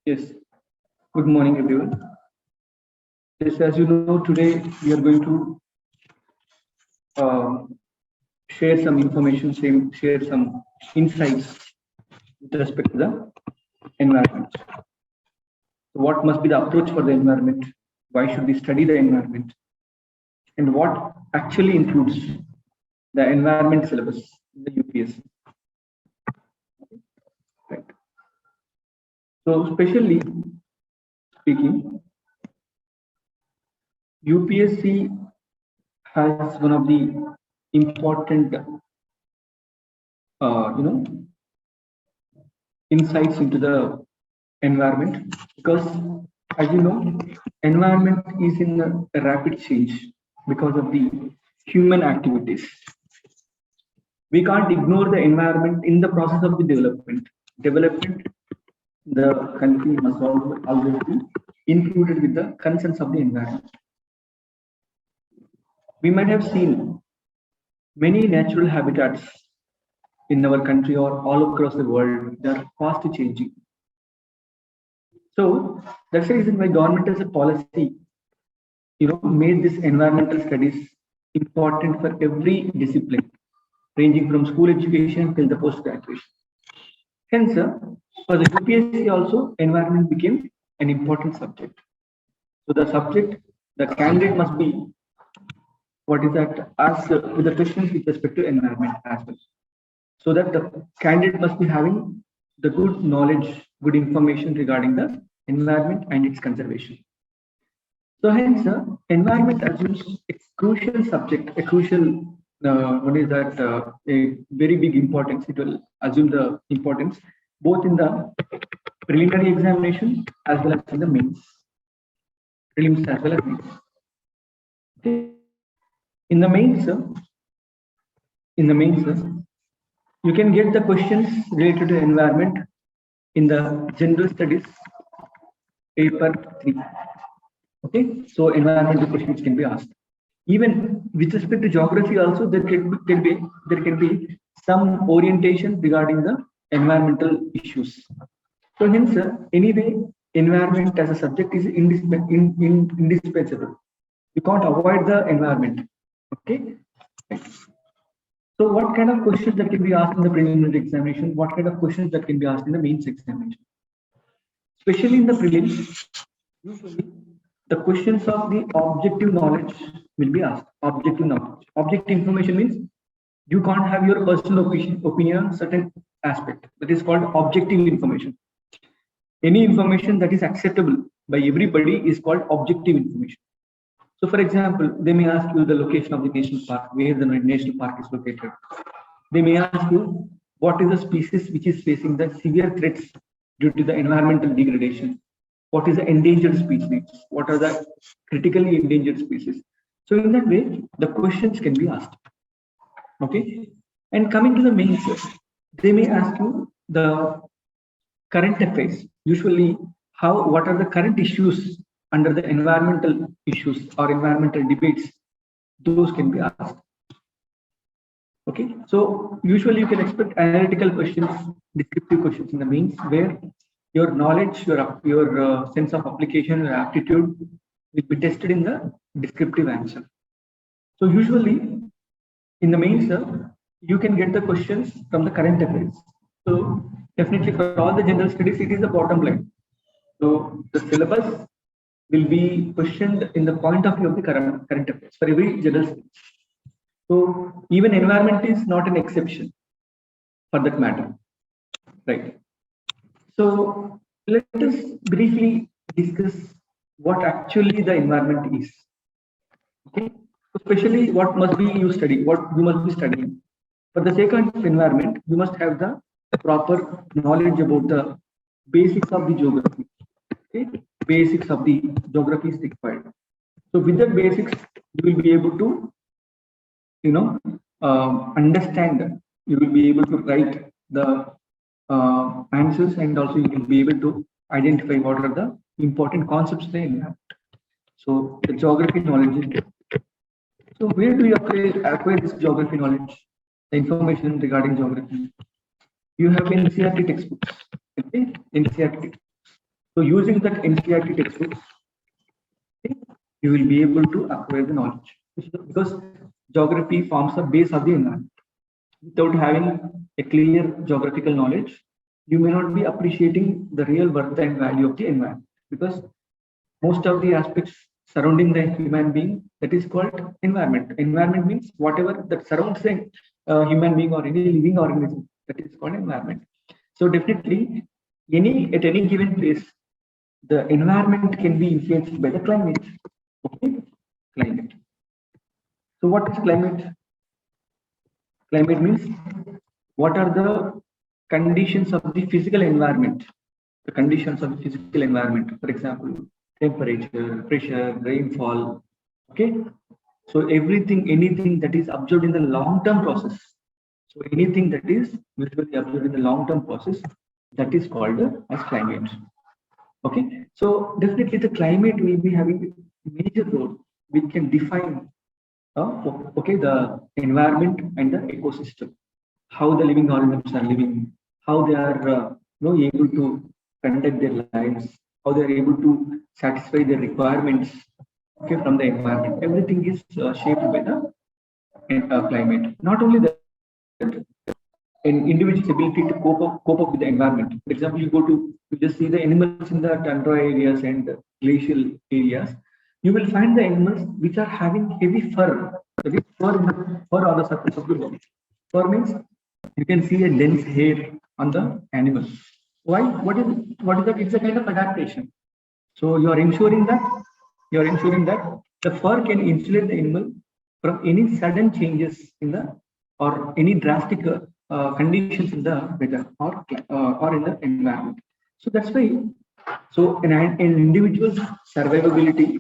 Yes, good morning, everyone. Yes, as you know, today we are going to um, share some information, share some insights with respect to the environment. So what must be the approach for the environment? Why should we study the environment? And what actually includes the environment syllabus in the UPSC? Right. So, especially speaking, UPSC has one of the important, you know, insights into the environment because, as you know, environment is in a rapid change because of the human activities. We can't ignore the environment in the process of the development. The country must always be included with the concerns of the environment. We might have seen many natural habitats in our country or all across the world. They are fast changing. So that's the reason why government as a policy, made this environmental studies important for every discipline, ranging from school education till the post graduation. Hence, for the UPSC also, environment became an important subject. So the subject, the candidate must be what is that asked with the questions with respect to environment as well. So that the candidate must be having the good knowledge, good information regarding the environment and its conservation. So hence, environment assumes a crucial subject, a crucial, what is that, a very big importance. It will assume the importance both in the preliminary examination as well as in the mains, prelims as well as mains. Okay. In the mains, you can get the questions related to environment in the general studies paper 3. Okay, so environmental questions can be asked. Even with respect to geography, also there can be some orientation regarding the environmental issues. So hence, anyway, environment as a subject is indispensable. You can't avoid the environment. Okay. So what kind of questions that can be asked in the preliminary examination? What kind of questions that can be asked in the mains examination? Especially in the prelims, usually the questions of the objective knowledge will be asked. Objective knowledge. Objective information means you can't have your personal opinion on certain aspect. That is called objective information. Any information that is acceptable by everybody is called objective information. So, for example, they may ask you the location of the national park, where the national park is located. They may ask you what is the species which is facing the severe threats due to the environmental degradation. What is the endangered species? What are the critically endangered species? So in that way, the questions can be asked. Okay. And coming to the mains, they may ask you the current affairs. Usually, what are the current issues under the environmental issues or environmental debates? Those can be asked. Okay. So usually you can expect analytical questions, descriptive questions in the mains, where your knowledge, your sense of application, your aptitude will be tested in the descriptive answer. So usually in the mains, you can get the questions from the current affairs. So definitely for all the general studies, it is the bottom line. So the syllabus will be questioned in the point of view of the current affairs for every general study. So even environment is not an exception for that matter, right? So let us briefly discuss what actually the environment is. Okay, especially what must be you study, what you must be studying. For the sake of environment, you must have the proper knowledge about the basics of the geography. Okay, basics of the geography is required. So with that basics, you will be able to, understand. You will be able to write the answers, and also you will be able to identify what are the important concepts they have. So the geography knowledge is there. So where do you acquire this geography knowledge? The information regarding geography. You have NCERT textbooks. Okay, NCERT. So using that NCERT textbooks, okay, you will be able to acquire the knowledge, because geography forms the base of the environment. Without having a clear geographical knowledge, you may not be appreciating the real worth and value of the environment, because most of the aspects surrounding the human being, that is called environment. Environment means whatever that surrounds a human being or any living organism, that is called environment. So definitely, any given place, the environment can be influenced by the climate. Okay, climate. So what is climate? Climate means what are the conditions of the physical environment? The conditions of the physical environment, for example, temperature, pressure, rainfall. Okay, so everything, anything that is observed in the long-term process. So anything that is usually observed in the long-term process, that is called as climate. Okay, so definitely the climate will be having a major role. We can define okay, the environment and the ecosystem, how the living organisms are living, how they are able to conduct their lives, how they are able to satisfy their requirements, okay, from the environment. Everything is shaped by the climate. Not only that, an individual's ability to cope up with the environment. For example, you just see the animals in the tundra areas and glacial areas. You will find the animals which are having heavy fur, heavy fur on the surface of the body. Fur means you can see a dense hair on the animal. Why? What is that? It's a kind of adaptation. So you are ensuring that the fur can insulate the animal from any sudden changes in the or any drastic conditions in the weather or in the environment. So that's why. So an individual's survivability,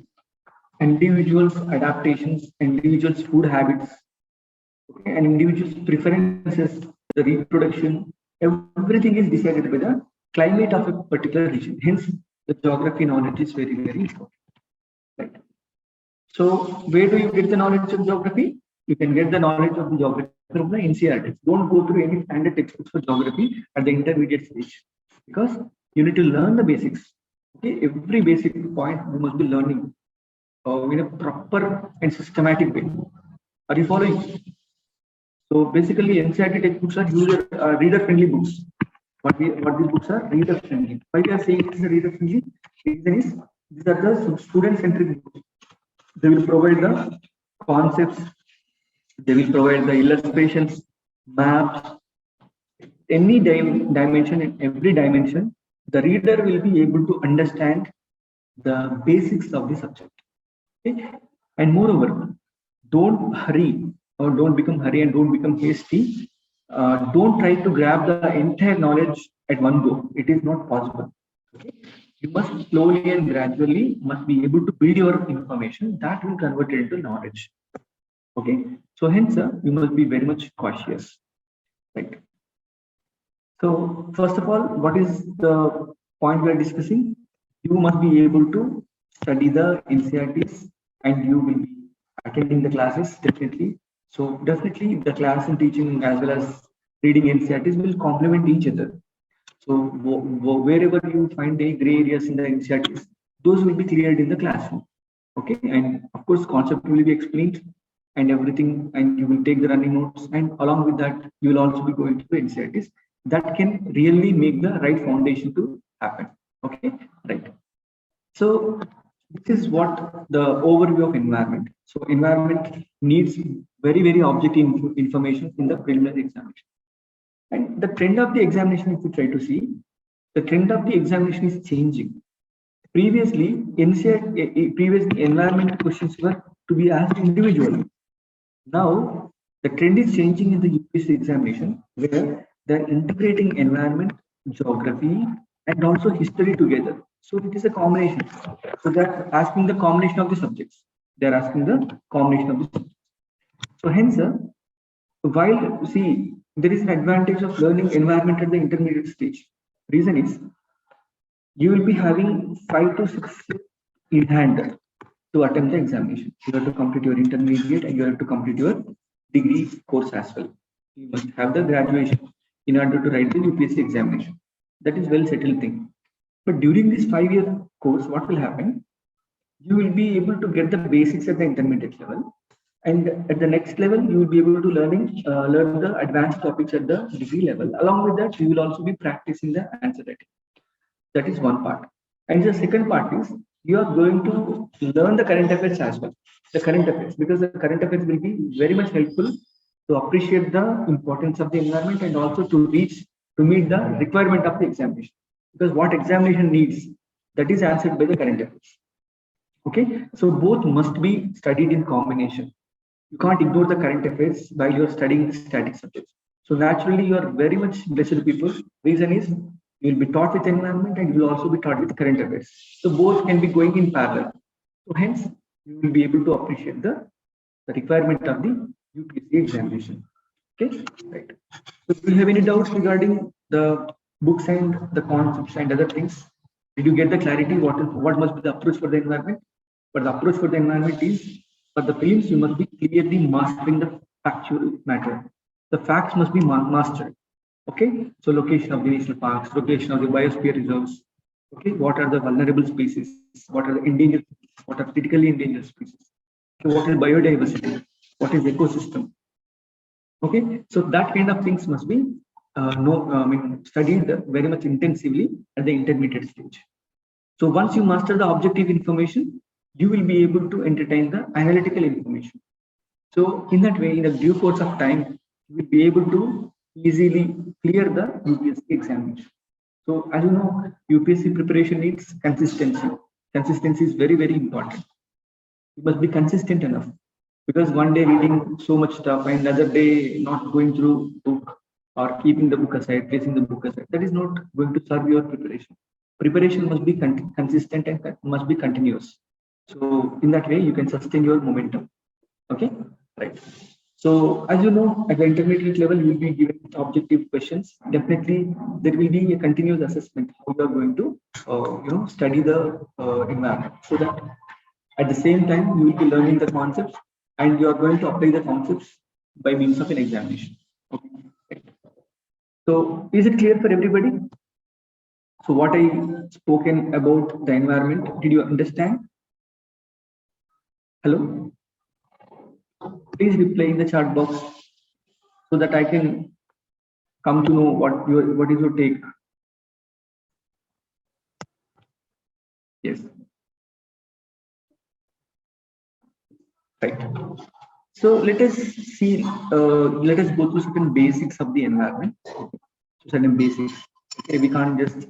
individuals' adaptations, individuals' food habits, okay, and individuals' preferences, the reproduction, everything is decided by the climate of a particular region. Hence, the geography knowledge is very, very important. Right. So, where do you get the knowledge of geography? You can get the knowledge of the geography from the NCERT. Don't go through any standard textbooks for geography at the intermediate stage, because you need to learn the basics. Okay, every basic point you must be learning in a proper and systematic way. Are you following? So basically, NCERT textbooks are reader-friendly books. What these books are reader-friendly. Why we are saying it is reader-friendly? Reason is these are the student-centric books. They will provide the concepts. They will provide the illustrations, maps, any dimension, in every dimension. The reader will be able to understand the basics of the subject. Okay? And moreover, don't hurry or don't become hurry and don't become hasty. Don't try to grab the entire knowledge at one go. It is not possible. Okay? You must slowly and gradually must be able to build your information that will convert it into knowledge. Okay, so hence you must be very much cautious, right? So first of all, what is the point we are discussing? You must be able to study the NCERTs and you will be attending the classes definitely. So definitely the class and teaching as well as reading NCERTs will complement each other. So wherever you find any gray areas in the NCERTs, those will be cleared in the classroom. Okay, and of course concept will be explained and everything, and you will take the running notes, and along with that you will also be going to the NCERTs. That can really make the right foundation to happen. Okay, right. So this is what the overview of environment. So environment needs very, very objective information in the preliminary examination. And the trend of the examination, if you try to see, the trend of the examination is changing. Previously, previously environment questions were to be asked individually. Now, the trend is changing in the UPSC examination, where they're integrating environment, geography, and also history together. So it is a combination. So they're asking the combination of the subjects. They're asking the combination of the subjects. So hence, while see, there is an advantage of learning environment at the intermediate stage. Reason is, you will be having 5 to 6 in hand to attempt the examination. You have to complete your intermediate and you have to complete your degree course as well. You must have the graduation in order to write the UPSC examination. That is well settled thing. But during this 5-year course, what will happen? You will be able to get the basics at the intermediate level, and at the next level, you will be able to learn the advanced topics at the degree level. Along with that, you will also be practicing the answer writing. That is one part. And the second part is you are going to learn the current affairs as well. The current affairs, because the current affairs will be very much helpful to appreciate the importance of the environment and also to meet the requirement of the examination. Because what examination needs, that is answered by the current affairs. Okay, so both must be studied in combination. You can't ignore the current affairs while you're studying the static subjects. So naturally, you are very much blessed people. Reason is you will be taught with environment and you will also be taught with current affairs. So both can be going in parallel. So hence, you will be able to appreciate the requirement of the UPSC examination. Okay, right. So do you have any doubts regarding the books and the concepts and other things? Did you get the clarity? What must be the approach for the environment? But the approach for the environment is, for the prelims, you must be clearly mastering the factual matter. The facts must be mastered. Okay, so location of the national parks, location of the biosphere reserves. Okay, what are the vulnerable species? What are the endangered? What are critically endangered species? Okay, what is biodiversity? What is ecosystem? Okay, so that kind of things must be studied very much intensively at the intermediate stage. So once you master the objective information, you will be able to entertain the analytical information. So in that way, in the due course of time, you will be able to easily clear the UPSC examination. So as you know, UPSC preparation needs consistency. Consistency is very, very important. You must be consistent enough, because one day reading so much stuff and another day not going through book or keeping the book aside, placing the book aside, that is not going to serve your preparation. Preparation must be consistent and must be continuous. So in that way, you can sustain your momentum. Okay, right. So as you know, at the intermediate level, you will be given objective questions. Definitely, there will be a continuous assessment how you are going to, study the environment, so that at the same time you will be learning the concepts and you are going to apply the concepts by means of an examination. Okay. So is it clear for everybody? So what I spoken about the environment, did you understand? Hello? Please reply in the chat box so that I can come to know what is your take. Yes. Right. So let us see. Let us go through certain basics of the environment. Certain basics. Okay, we can't just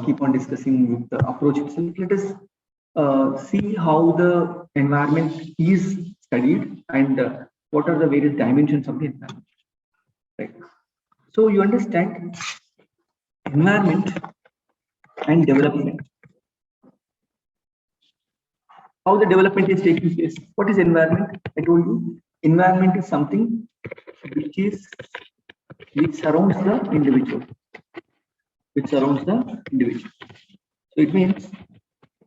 keep on discussing with the approach itself. Let us see how the environment is studied and what are the various dimensions of the environment. Right. So you understand environment and development. How the development is taking place. What is environment? I told you, environment is something which surrounds the individual. Which surrounds the individual. So it means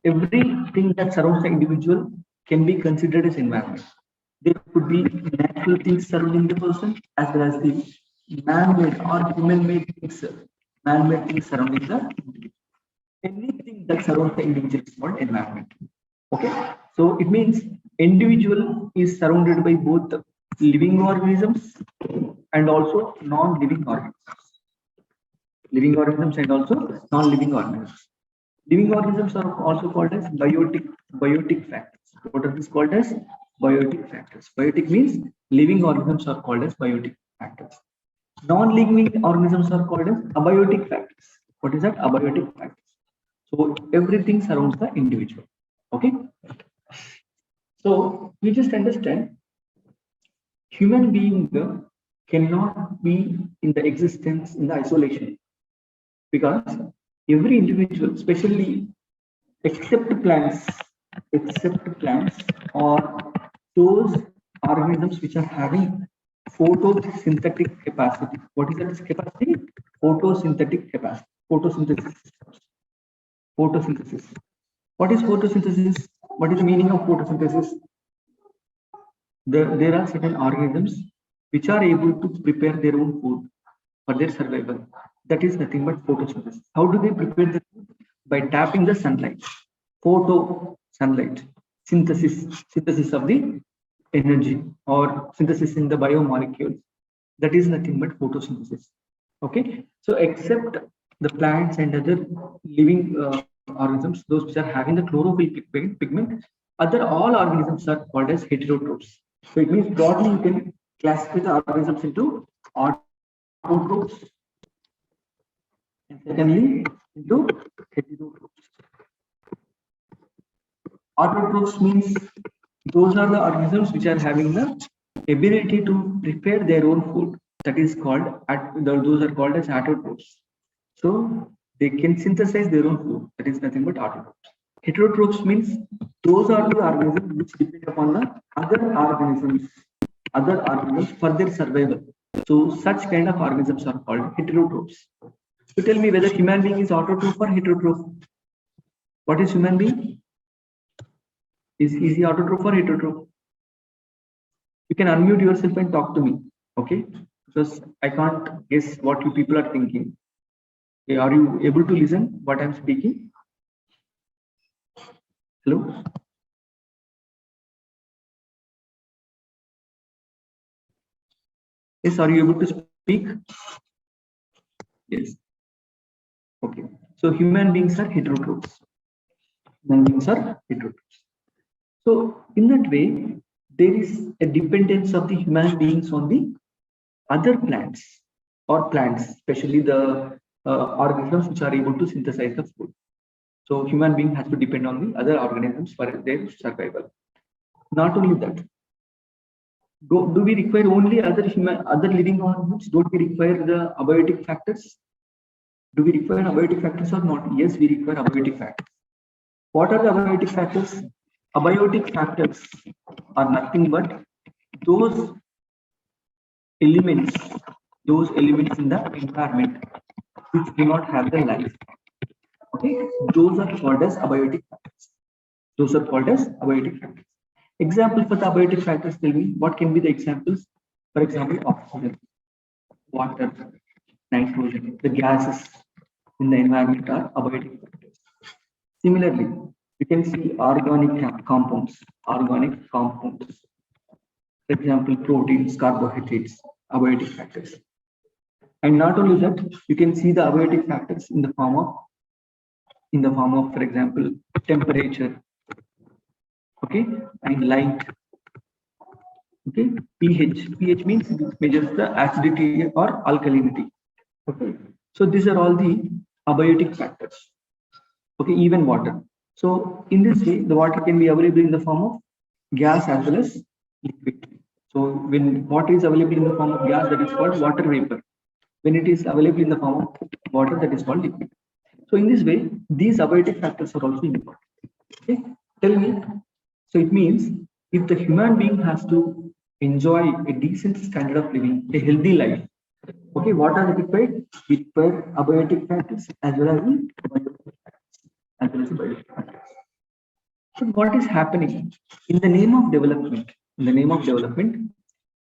everything that surrounds the individual can be considered as environment. There could be natural things surrounding the person, as well as the man-made or human-made things, man-made things surrounding the individual. Anything that surrounds the individual is called environment. Okay, so it means individual is surrounded by both living organisms and also non-living organisms. Living organisms and also non-living organisms. Living organisms are also called as biotic factors. What are these called as? Biotic factors. Biotic means living organisms are called as biotic factors. Non-living organisms are called as abiotic factors. What is that? Abiotic factors. So everything surrounds the individual. Okay. So we just understand human being cannot be in the existence in the isolation, because every individual, especially except plants or those organisms which are having photosynthetic capacity. What is that capacity? Photosynthetic capacity. Photosynthesis. What is photosynthesis? What is the meaning of photosynthesis? There are certain organisms which are able to prepare their own food for their survival. That is nothing but photosynthesis. How do they prepare the food? by tapping the sunlight. Photo sunlight, synthesis of the energy or synthesis in the biomolecules. That is nothing but photosynthesis. Okay, so except the plants and other living organisms, those which are having the chlorophyll pigment, other all organisms are called as heterotrophs. So it means broadly you can classify the organisms into autotrophs and secondly into heterotrophs. Autotrophs means those are the organisms which are having the ability to prepare their own food. That is called, those are called as autotrophs. So they can synthesize their own food. That is nothing but autotrophs. Heterotrophs means those are the organisms which depend upon the other organisms for their survival. So such kind of organisms are called heterotrophs. So tell me whether human being is autotroph or heterotroph. What is human being? Is he autotroph or heterotroph? You can unmute yourself and talk to me, okay? Because I can't guess what you people are thinking. Okay, are you able to listen what I'm speaking? Hello? Yes, are you able to speak? Yes. Okay. So human beings are heterotrophs. Human beings are heterotrophs. So in that way, there is a dependence of the human beings on the other plants or plants, especially the organisms which are able to synthesize the food. So human being has to depend on the other organisms for their survival. Not only that, do we require only other living organisms? Don't we require the abiotic factors? Do we require abiotic factors or not? Yes, we require abiotic factors. What are the abiotic factors? Abiotic factors are nothing but those elements in the environment which do not have the life. Okay, those are called as abiotic factors. Those are called as abiotic factors. Example for the abiotic factors, tell me what can be the examples? For example, oxygen, water, nitrogen, the gases in the environment are abiotic factors. Similarly, you can see organic compounds. For example, proteins, carbohydrates, abiotic factors. And not only that, you can see the abiotic factors in the form of, for example, temperature, okay, and light, okay, pH means it measures the acidity or alkalinity, okay. So these are all the abiotic factors, okay, even water. So in this way, the water can be available in the form of gas as well as liquid. So when water is available in the form of gas, that is called water vapor. When it is available in the form of water, that is called liquid. So in this way, these abiotic factors are also important. Okay, tell me. So it means if the human being has to enjoy a decent standard of living, a healthy life, okay, what are required? We require abiotic factors as well as biotic factors. So what is happening in the name of development? In the name of development,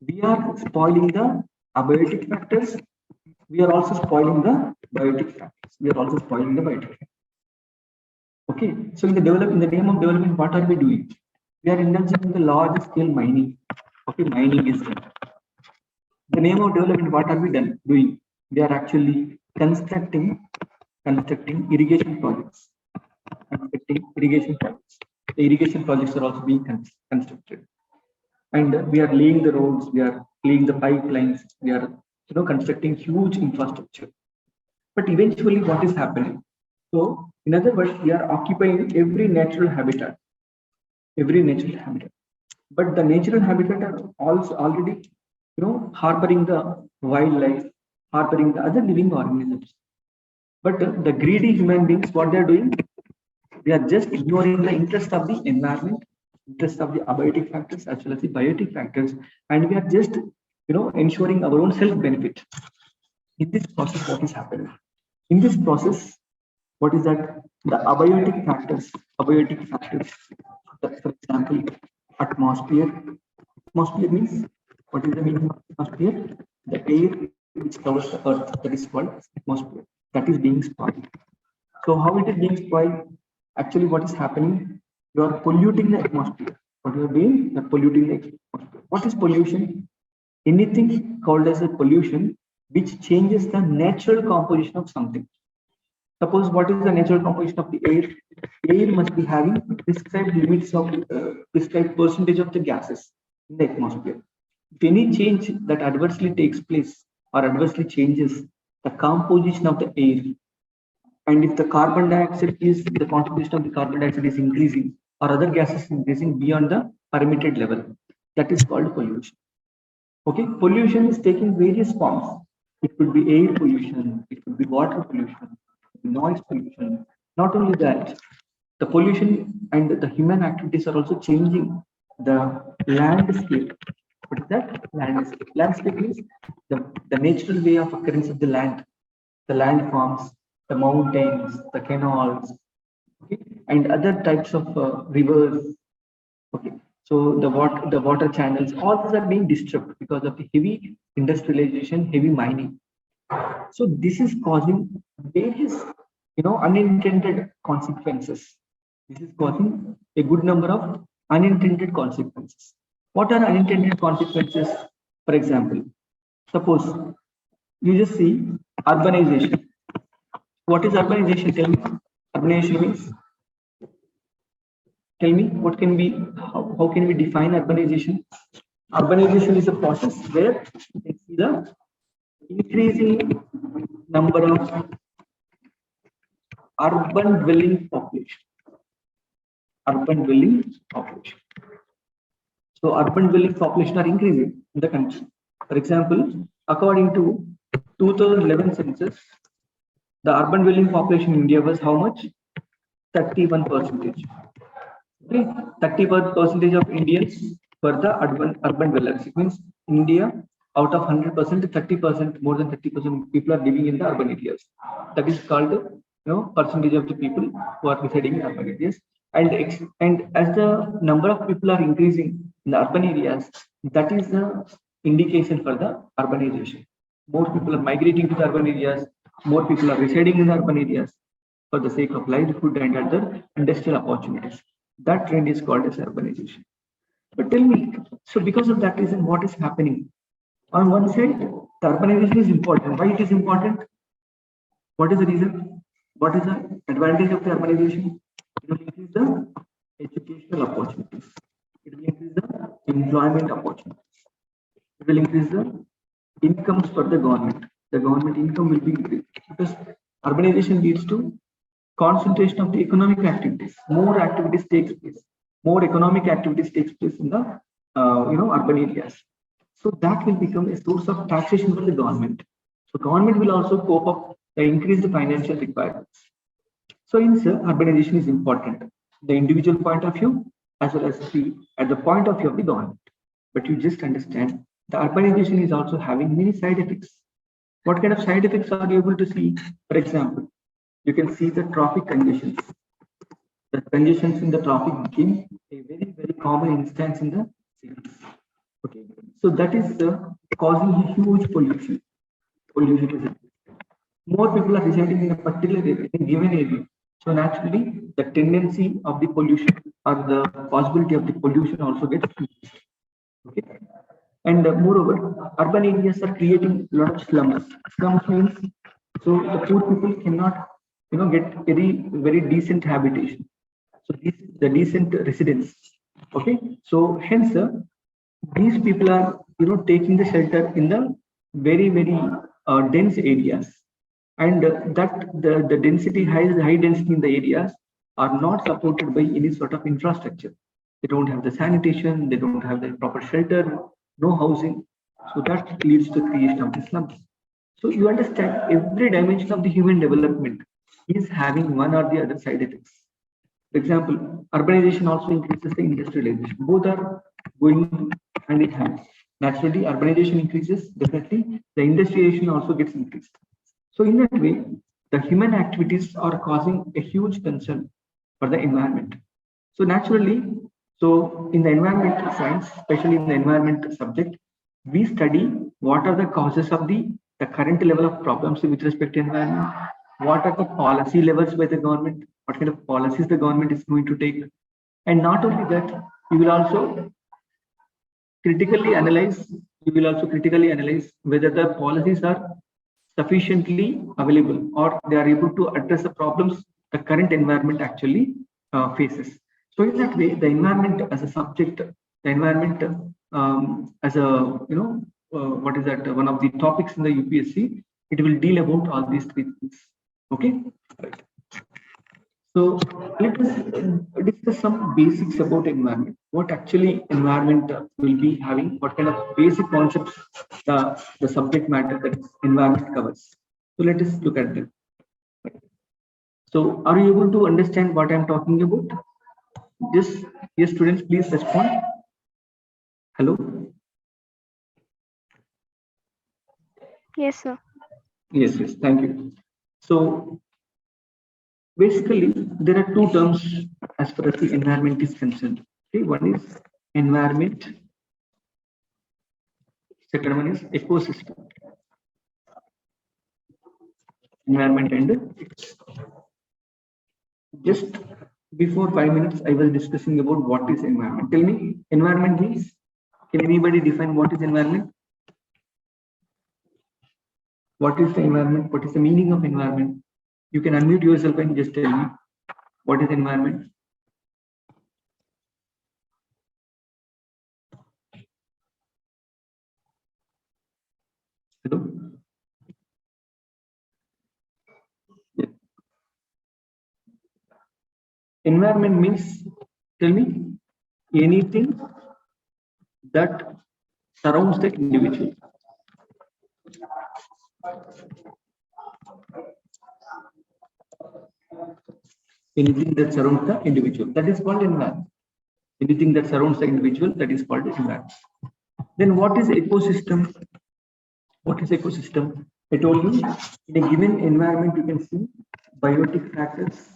we are spoiling the abiotic factors. We are also spoiling the biotic factors. Okay, so in the name of development, what are we doing? We are indulging in the large scale mining. Okay, mining is done. The name of development, what are we doing? We are actually constructing irrigation projects. The irrigation projects are also being constructed, and we are laying the roads, we are laying the pipelines, we are constructing huge infrastructure. But eventually, what is happening? So, in other words, we are occupying every natural habitat. But the natural habitat are also already, harboring the wildlife, harboring the other living organisms. But the greedy human beings, what they are doing? We are just ignoring the interest of the environment, interest of the abiotic factors as well as the biotic factors, and we are just, ensuring our own self-benefit. In this process, what is happening? In this process, what is that? The abiotic factors, for example, atmosphere. Atmosphere means, what is the meaning of atmosphere? The air which covers the earth, that is called atmosphere. That is being spoiled. So how it is being spoiled? Actually, what is happening? You are polluting the atmosphere. What you are doing? You are polluting the atmosphere. What is pollution? Anything called as a pollution which changes the natural composition of something. Suppose what is the natural composition of the air? Air must be having prescribed limits of prescribed percentage of the gases in the atmosphere. If any change that adversely takes place or adversely changes the composition of the air, and if the carbon dioxide is the concentration of the carbon dioxide is increasing or other gases increasing beyond the permitted level, that is called pollution. Okay, pollution is taking various forms. It could be air pollution, it could be water pollution, noise pollution. Not only that, the pollution and the human activities are also changing the landscape. What is that? Landscape. Landscape is the natural way of occurrence of the landforms, the mountains, the canals, okay, and other types of rivers. Okay, so the water channels, all these are being disturbed because of the heavy industrialization, heavy mining. So this is causing various, unintended consequences. This is causing a good number of unintended consequences. What are unintended consequences? For example, suppose you just see urbanization. What is urbanization? Tell me. Urbanization means, tell me, what can we, how can we define urbanization? Urbanization is a process where you can see the increasing number of urban dwelling population. Urban dwelling population. So urban dwelling population are increasing in the country. For example, according to 2011 census, the urban dwelling population in India was how much? 31%. Okay, 31% of Indians were the urban dwellers. It means India, out of 100%, 30%, more than 30% people are living in the urban areas. That is called, percentage of the people who are residing in urban areas. And as the number of people are increasing in the urban areas, that is the indication for the urbanization. More people are migrating to the urban areas. More people are residing in the urban areas for the sake of livelihood and other industrial opportunities. That trend is called as urbanization. But tell me, so because of that reason, what is happening? On one side, the urbanization is important. Why it is important? What is the reason? What is the advantage of the urbanization? It will increase the educational opportunities. It will increase the employment opportunities. It will increase the incomes for the government. The government income will be increased because urbanization leads to concentration of the economic activities. More activities takes place. More economic activities takes place in the urban areas. So that will become a source of taxation for the government. So government will also cope up the increased financial requirements. So in urbanization is important. The individual point of view as well as at the point of view of the government. But you just understand the urbanization is also having many side effects. What kind of side effects are you able to see? For example, you can see the traffic congestions. The congestions in the traffic became a very, very common instance in the cities. Okay, so that is causing a huge pollution. Pollution is more people are residing in a particular area, in a given area. So naturally, the tendency of the pollution or the possibility of the pollution also gets increased. Okay, and moreover, urban areas are creating a lot of slums. Slums means so the poor people cannot, get very decent habitation. So this is the decent residence. Okay, so hence these people are taking the shelter in the very dense areas, and that the density high density in the areas are not supported by any sort of infrastructure. They don't have the sanitation, they don't have the proper shelter, no housing. So that leads to the creation of the slums. So you understand every dimension of the human development is having one or the other side effects. For example, urbanization also increases the industrialization. Both are going hand in hand. Naturally, urbanization increases, definitely the industrialization also gets increased. So in that way, the human activities are causing a huge concern for the environment. So naturally, so in the environmental science, especially in the environment subject, we study what are the causes of the current level of problems with respect to environment, what are the policy levels by the government, what kind of policies the government is going to take. And not only that, you will also critically analyze, whether the policies are sufficiently available or they are able to address the problems the current environment actually faces. So in that way, the environment as a subject, the environment as a, what is that, one of the topics in the UPSC, it will deal about all these three things. Okay. Right. So let us discuss some basics about environment. What actually environment will be having, what kind of basic concepts the subject matter that environment covers. So let us look at them. So are you able to understand what I'm talking about? Yes, students, please respond. Hello? Yes, sir. Yes, thank you. So basically, there are two terms as far as the environment is concerned. Okay, one is environment, second one is ecosystem. Environment and just before 5 minutes, I was discussing about what is environment. Tell me, environment means, can anybody define what is environment? What is the environment? What is the meaning of environment? You can unmute yourself and just tell me what is environment. Hello? Yeah. Environment means, tell me, anything that surrounds the individual. Anything that surrounds the individual, that is called environment. Anything that surrounds the individual, that is called environment. Then what is ecosystem? What is ecosystem? I told you, in a given environment, you can see biotic factors,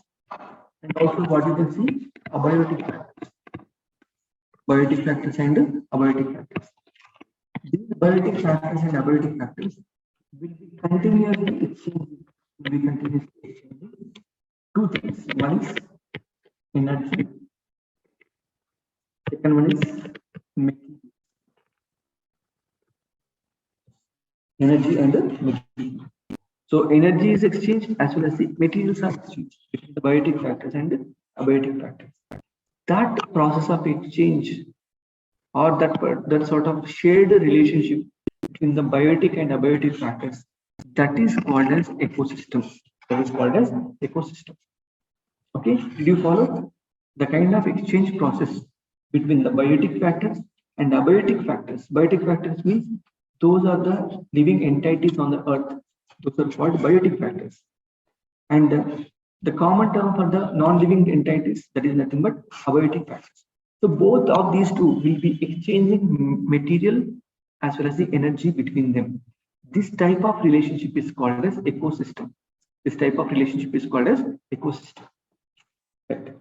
and also what you can see, abiotic factors. Biotic factors and abiotic factors. These biotic factors and abiotic factors will be continuously exchanging. Two things. One is energy. Second one is material. Energy and material. So energy is exchanged as well as the materials are exchanged between the biotic factors and the abiotic factors. That process of exchange, or that sort of shared relationship between the biotic and abiotic factors, that is called as ecosystem. That is called as ecosystem. Okay, did you follow the kind of exchange process between the biotic factors and abiotic factors? Biotic factors means those are the living entities on the earth. Those are called biotic factors. And the common term for the non-living entities, that is nothing but abiotic factors. So both of these two will be exchanging material as well as the energy between them. This type of relationship is called as ecosystem. This type of relationship is called as ecosystem. Right.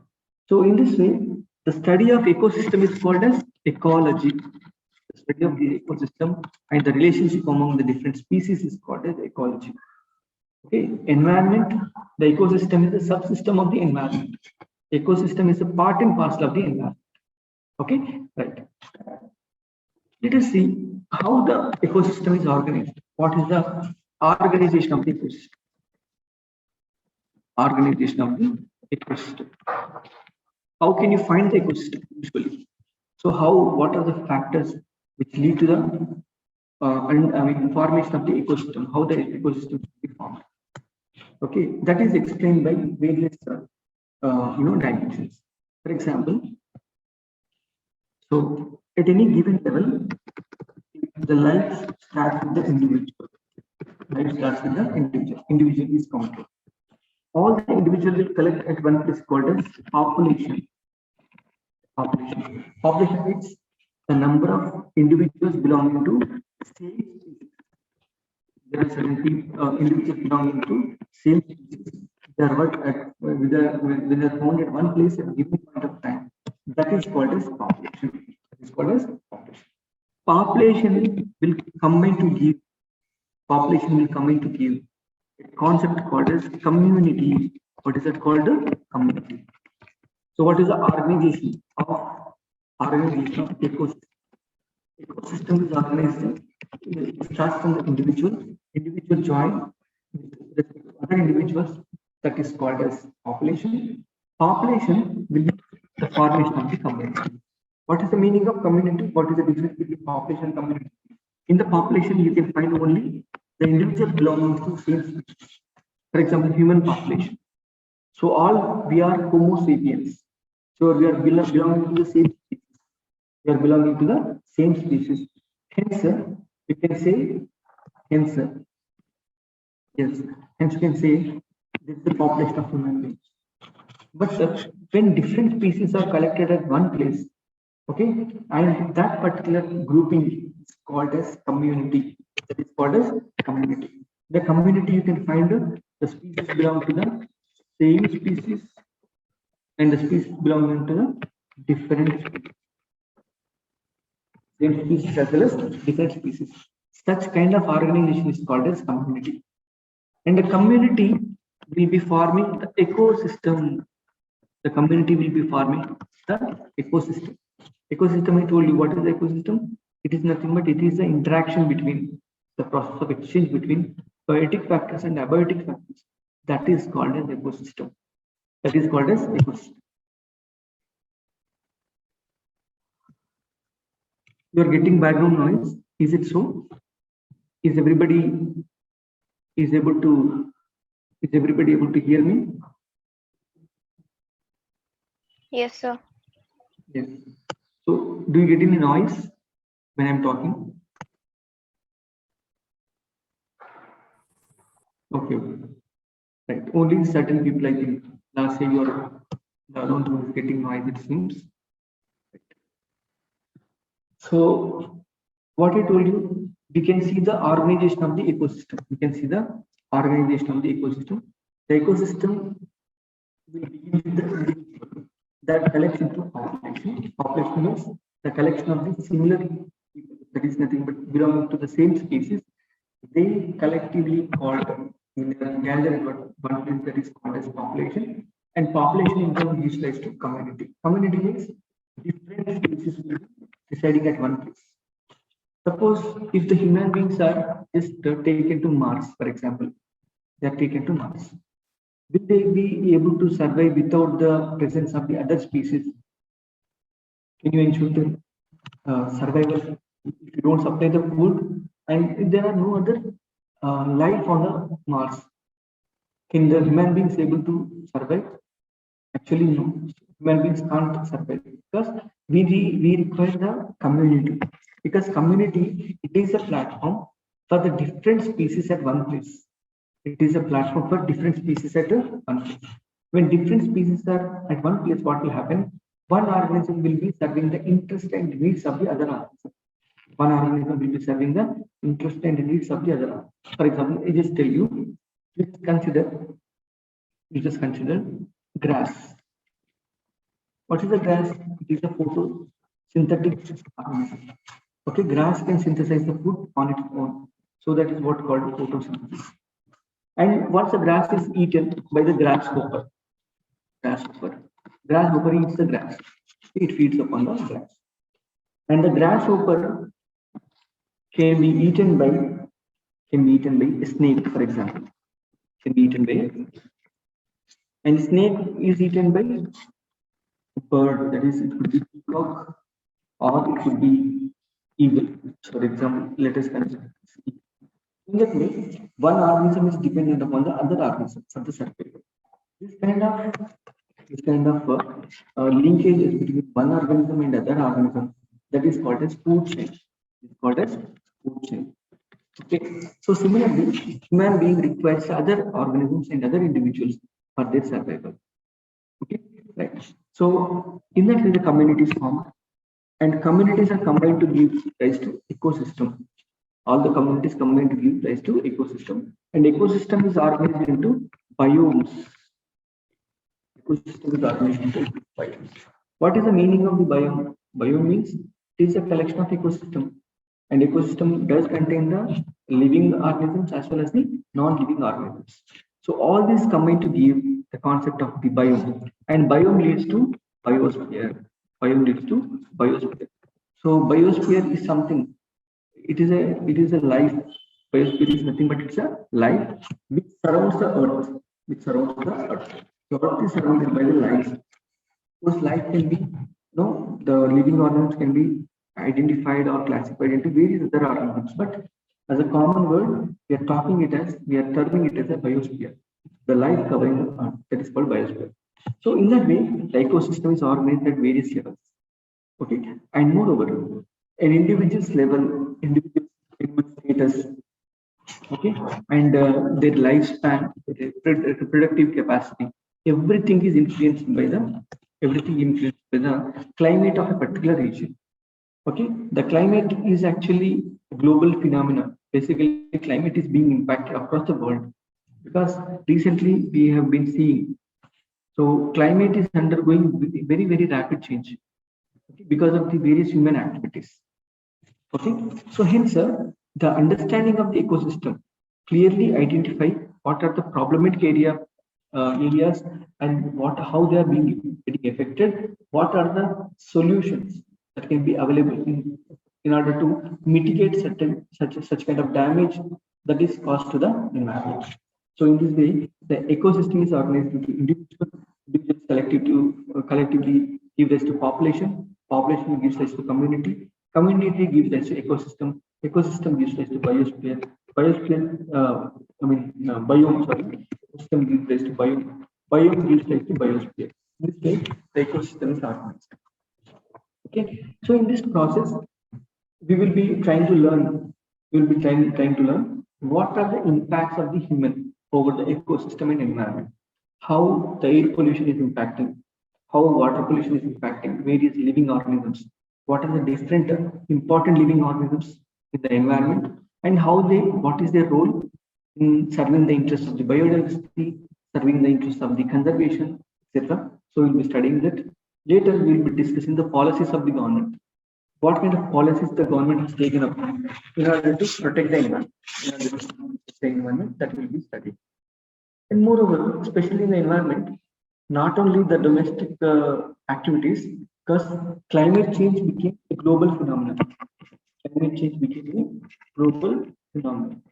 So in this way, the study of ecosystem is called as ecology. The study of the ecosystem and the relationship among the different species is called as ecology. Okay, environment, the ecosystem is a subsystem of the environment. Ecosystem is a part and parcel of the environment. Okay, right. Let us see how the ecosystem is organized. What is the organization of the ecosystem? Organization of the ecosystem. How can you find the ecosystem usually? So what are the factors which lead to the formation of the ecosystem? How the ecosystem is formed? Okay, that is explained by various dimensions. For example, so at any given level, the life starts with the individual. Life starts with the individual. Individual is counted. All the individuals will collect at one place called as population. Population means the number of individuals belonging to same species. There are certain individuals belonging to same species. They are when they are found at one place at a given point of time. That is called as population. That is called as population. Population will combine to give. Population will combine to give a concept called as community. What is that called? Community. So what is the organization of ecosystem? Ecosystem is organized. It starts from the individual. Individual join with respect to other individuals. That is called as population. Population will be the formation of the community. What is the meaning of community? What is the difference between population and community? In the population, you can find only the individual belonging to same species. For example, human population. So all we are Homo sapiens. So we are belonging to the same species. We are belonging to the same species. Hence, you can say, hence, yes, hence you can say this is the population of human beings. But when different species are collected at one place, okay, and that particular grouping is called as community. That is called as community. The community you can find the species belong to the same species and the species belonging to the different species. Same species as well as different species. Such kind of organization is called as community. And the community will be forming the ecosystem. The community will be forming the ecosystem. Ecosystem, I told you, what is the ecosystem? It is nothing but it is the interaction between the process of exchange between biotic factors and abiotic factors. That is called as ecosystem. That is called as ecosystem. You are getting background noise. Is it so? Is everybody able to hear me? Yes, sir. Yes. So do you get any noise when I'm talking? Okay. Right. Only certain people, I think. Last year you are the alone who is getting noise, it seems. So what I told you, we can see the organization of the ecosystem. We can see the organization of the ecosystem. The ecosystem will begin with the individual that collects into population. Population means the collection of the similar people. That is nothing but belonging to the same species. They collectively called gather at one place, that is called as population. And population in turn gives rise to community. Community means different species will be residing at one place. Suppose if the human beings are just taken to Mars, for example, they are taken to Mars. Will they be able to survive without the presence of the other species? Can you ensure the survival if you don't supply the food and if there are no other life on the Mars? Can the human beings able to survive? Actually, no. Human beings can't survive because we require the community. Because community, it is a platform for the different species at one place. It is a platform for different species at one place. When different species are at one place, what will happen? One organism will be serving the interest and needs of the other organism. One organism will be serving the interest and needs of the other. For example, I just tell you, you just consider grass. What is the grass? It is a photosynthetic organism. Okay, grass can synthesize the food on its own. So that is what called photosynthesis. And once the grass is eaten by the grasshopper, grasshopper eats the grass. It feeds upon the grass. And the grasshopper can be eaten by a snake, for example. Can be eaten by a snake. And snake is eaten by a bird, that is, it could be peacock or it could be eagle. For example, let us consider. In that way, one organism is dependent upon the other organism for the survival. This kind of linkage is between one organism and other organism, that is called as food chain. It's called as food chain. Okay. So similarly, human being requires other organisms and other individuals for their survival. Okay, right. So in that way, the communities form, and communities are combined to give rise to ecosystem. All the communities combine to give rise to ecosystem, and ecosystem is organized into biomes. Ecosystem is organized into biomes. What is the meaning of the biome? Biome means it is a collection of ecosystem, and ecosystem does contain the living organisms as well as the non-living organisms. So all these combine to give the concept of the biome, and biome leads to biosphere. Biome leads to biosphere. So biosphere is something. It is a life. Biosphere is nothing but it's a life which surrounds the earth. Which surrounds the earth. The earth is surrounded by the life. Those life can be, the living organisms can be identified or classified into various other organisms. But as a common word, we are terming it as a biosphere, the life covering the earth, that is called biosphere. So in that way, the ecosystem is organized at various levels. Okay, and moreover, an individual's level, individual status, okay, and their lifespan, their reproductive capacity, everything is influenced by the climate of a particular region. Okay, the climate is actually a global phenomenon. Basically, climate is being impacted across the world because recently we have been seeing, so climate is undergoing very very rapid change, okay, because of the various human activities. Okay, so hence, the understanding of the ecosystem clearly identify what are the problematic areas, and how they are being getting affected. What are the solutions that can be available in order to mitigate such kind of damage that is caused to the environment. So in this way, the ecosystem is organized into individuals collectively give rise to population. Population gives rise to community. Community gives rise to ecosystem. Ecosystem gives rise to biosphere. Biosphere, biome. Sorry, ecosystem gives rise to biome. Biome gives rise to biosphere. In this way, the ecosystem is organized. Okay. So in this process, we will be trying to learn. We will be trying to learn what are the impacts of the human over the ecosystem and environment. How the air pollution is impacting, how water pollution is impacting various living organisms, what are the different important living organisms in the environment, and what is their role in serving the interests of the biodiversity, serving the interests of the conservation, etc. So we'll be studying that. Later, we'll be discussing the policies of the government. What kind of policies the government has taken up in order to protect the environment, in order to protect the environment, that will be studied. And moreover, especially in the environment, not only the domestic activities, because climate change became a global phenomenon. Climate change became a global phenomenon.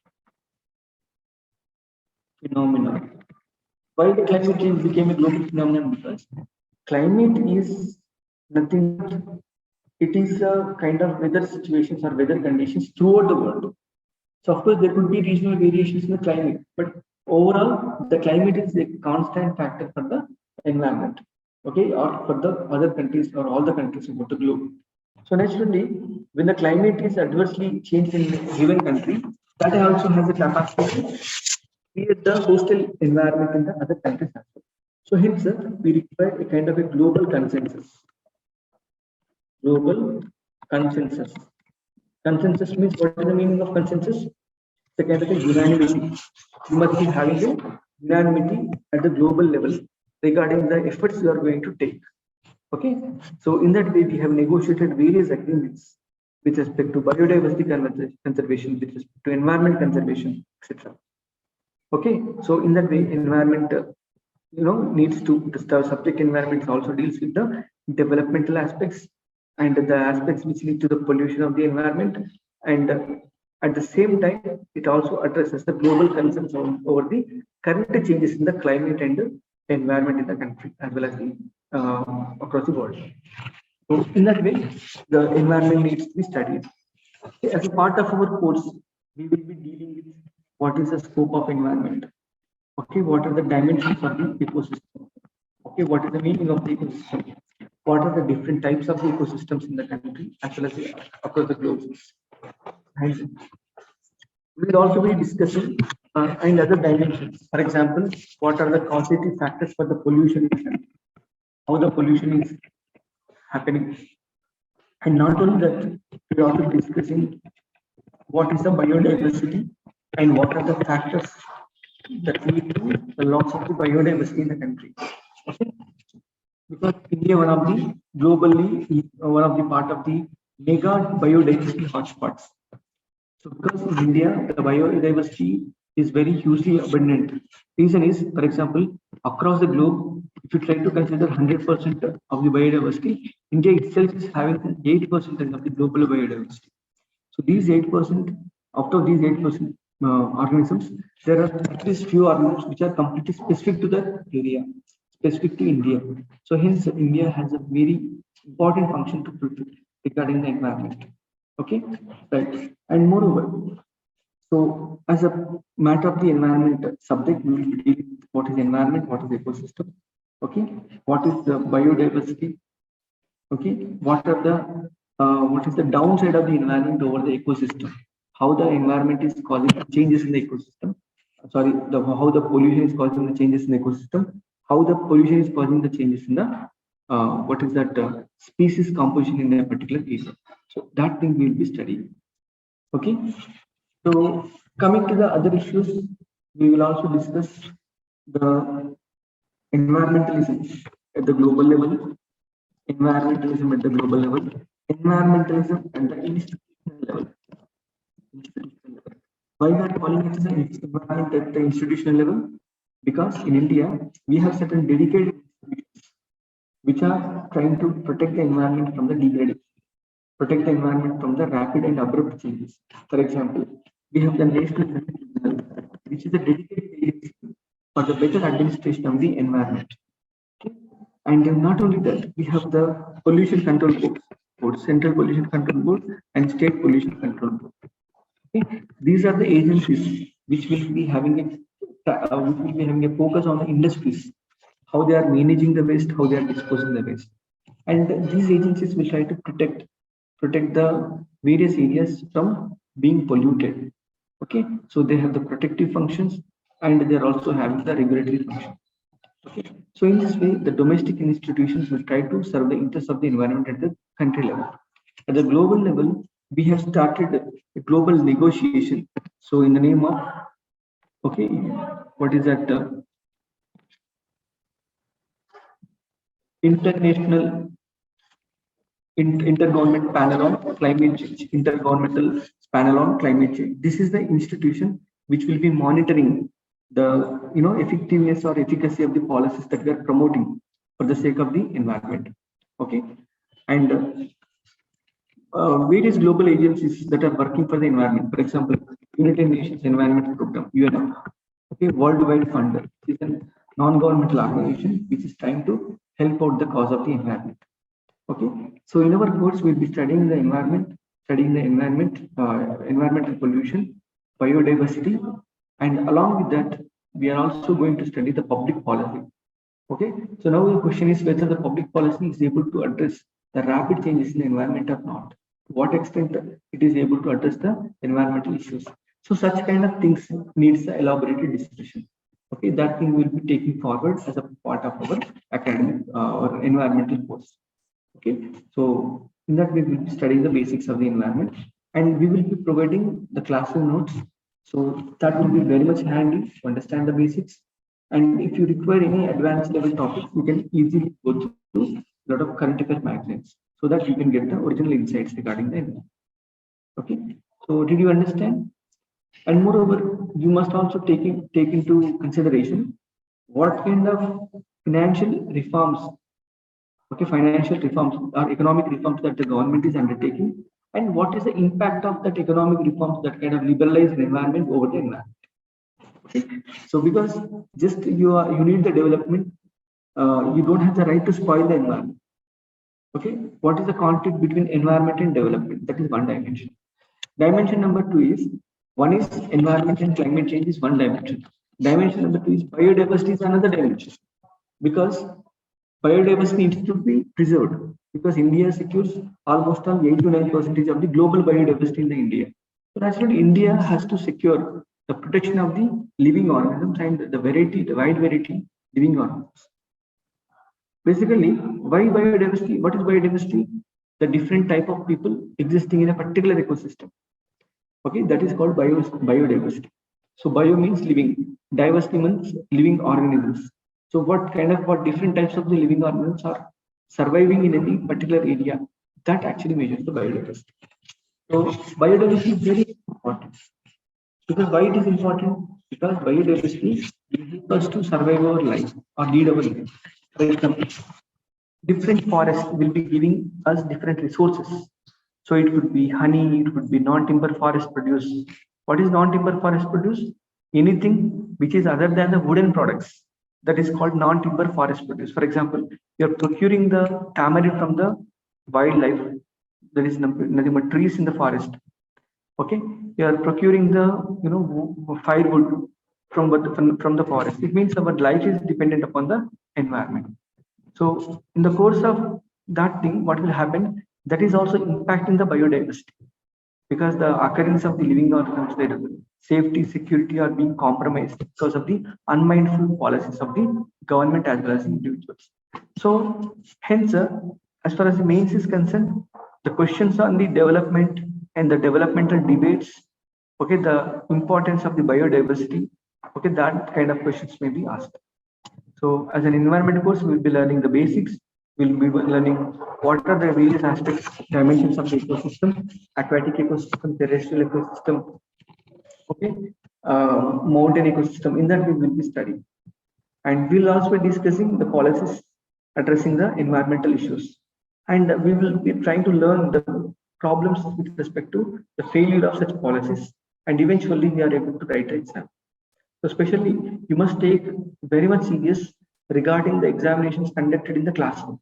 Why the climate change became a global phenomenon? Because climate is nothing but it is a kind of weather situations or weather conditions throughout the world. So of course there could be regional variations in the climate, but overall the climate is a constant factor for the environment, okay, or for the other countries or all the countries about the globe. So naturally, when the climate is adversely changed in a given country, that also has a capacity to create the hostile environment in the other countries as well. So hence, we require a kind of a global consensus. Global consensus. Consensus means, what is the meaning of consensus? It's a kind of a unanimity. You must be having a unanimity at the global level regarding the efforts you are going to take. Okay, so in that way, we have negotiated various agreements with respect to biodiversity conservation, with respect to environment conservation, etc. Okay, so in that way, environment, needs to, the subject environment also deals with the developmental aspects and the aspects which lead to the pollution of the environment, and at the same time it also addresses the global concerns over the current changes in the climate and the environment in the country as well as the across the world. So in that way, the environment needs to be studied. As a part of our course, we will be dealing with what is the scope of environment. Okay, what are the dimensions of the ecosystem? Okay, what is the meaning of the ecosystem? What are the different types of ecosystems in the country as well as across the globe? And we will also be discussing and other dimensions. For example, what are the causative factors for the pollution? How the pollution is happening? And not only that, we are also discussing what is the biodiversity and what are the factors that lead to the loss of the biodiversity in the country. Okay? Because India, one of the globally, one of the part of the mega biodiversity hotspots. So because in India, the biodiversity is very hugely abundant. Reason is, for example, across the globe, if you try to consider 100% of the biodiversity, India itself is having 8% of the global biodiversity. So these 8%, out of these 8% organisms, there are at least few organisms which are completely specific to the area, specific to India. So hence India has a very important function to fulfill regarding the environment. Okay, right. And moreover, so as a matter of the environment subject, we will be dealing with what is environment, what is ecosystem, okay, what is the biodiversity, okay, what is the downside of the environment over the ecosystem, how the environment is causing changes in the ecosystem, sorry, how the pollution is causing the changes in the ecosystem, how the pollution is causing the changes in the what is that species composition in a particular area. So that thing we will be studying. Okay, so coming to the other issues, we will also discuss the environmentalism at the global level, environmentalism at the global level, environmentalism at the institutional level. Why we are calling it as an environment at the institutional level? Because in India, we have certain dedicated institutions which are trying to protect the environment from the degradation, protect the environment from the rapid and abrupt changes. For example, we have the National Environment Tribunal, which is a dedicated agency for the better administration of the environment. Okay? And not only that, we have the pollution control board, Central Pollution Control Board and State Pollution Control Board. Okay? These are the agencies which will be having a focus on the industries, how they are managing the waste, how they are disposing the waste. And these agencies will try to protect the various areas from being polluted. Okay, so they have the protective functions and they're also having the regulatory function. Okay, so in this way, the domestic institutions will try to serve the interests of the environment at the country level. At the global level, we have started a global negotiation. So in the name of, okay, what is that? International Intergovernmental Panel on Climate Change, Intergovernmental Panel on Climate Change. This is the institution which will be monitoring the effectiveness or efficacy of the policies that we are promoting for the sake of the environment. Okay, and various global agencies that are working for the environment. For example, United Nations Environment Program (UNEP), okay, Worldwide Fund is a non-governmental organization which is trying to help out the cause of the environment. Okay, so in our course, we'll be studying the environment, environmental pollution, biodiversity, and along with that, we are also going to study the public policy. Okay, so now the question is whether the public policy is able to address the rapid changes in the environment or not. To what extent it is able to address the environmental issues. So such kind of things needs the elaborated discussion. Okay, that thing will be taken forward as a part of our academic or environmental course. Okay, so in that we will be studying the basics of the environment and we will be providing the classroom notes. So that will be very much handy to understand the basics. And if you require any advanced level topics, you can easily go through a lot of current affair magazines so that you can get the original insights regarding the environment. Okay, so did you understand? And moreover, you must also take into consideration what kind of financial reforms, okay, financial reforms or economic reforms that the government is undertaking, and what is the impact of that economic reforms that kind of liberalize the environment over the environment. Okay, so because just you need the development, you don't have the right to spoil the environment. Okay, what is the conflict between environment and development? That is one dimension. Dimension number two is one is environment and climate change is one dimension. Dimension number two is biodiversity is another dimension, because biodiversity needs to be preserved because India secures almost on 8 to 9% of the global biodiversity in the India. So naturally, India has to secure the protection of the living organisms and the wide variety living organisms. Basically, why biodiversity? What is biodiversity? The different type of people existing in a particular ecosystem. Okay, that is called biodiversity. So bio means living, diversity means living organisms. So what different types of the living organisms are surviving in any particular area, that actually measures the biodiversity. So biodiversity is very important. Because why it is important? Because biodiversity will help us to survive our life or lead our life. For example, different forests will be giving us different resources. So it could be honey, it could be non-timber forest produce. What is non-timber forest produce? Anything which is other than the wooden products. That is called non-timber forest produce. For example, you're procuring the tamarind from the wildlife. There is nothing but trees in the forest. Okay, you are procuring the firewood from the forest. It means our life is dependent upon the environment. So in the course of that thing, what will happen? That is also impacting the biodiversity because the occurrence of the living organisms, their safety, security are being compromised because of the unmindful policies of the government as well as individuals. So hence, as far as the mains is concerned, the questions on the development and the developmental debates, okay, the importance of the biodiversity, okay, that kind of questions may be asked. So as an environment course, we'll be learning the basics. We'll be learning what are the various aspects, dimensions of the ecosystem, aquatic ecosystem, terrestrial ecosystem, okay, mountain ecosystem. In that we will be studying. And we'll also be discussing the policies addressing the environmental issues. And we will be trying to learn the problems with respect to the failure of such policies. And eventually we are able to write an exam. So especially, you must take very much serious regarding the examinations conducted in the classroom,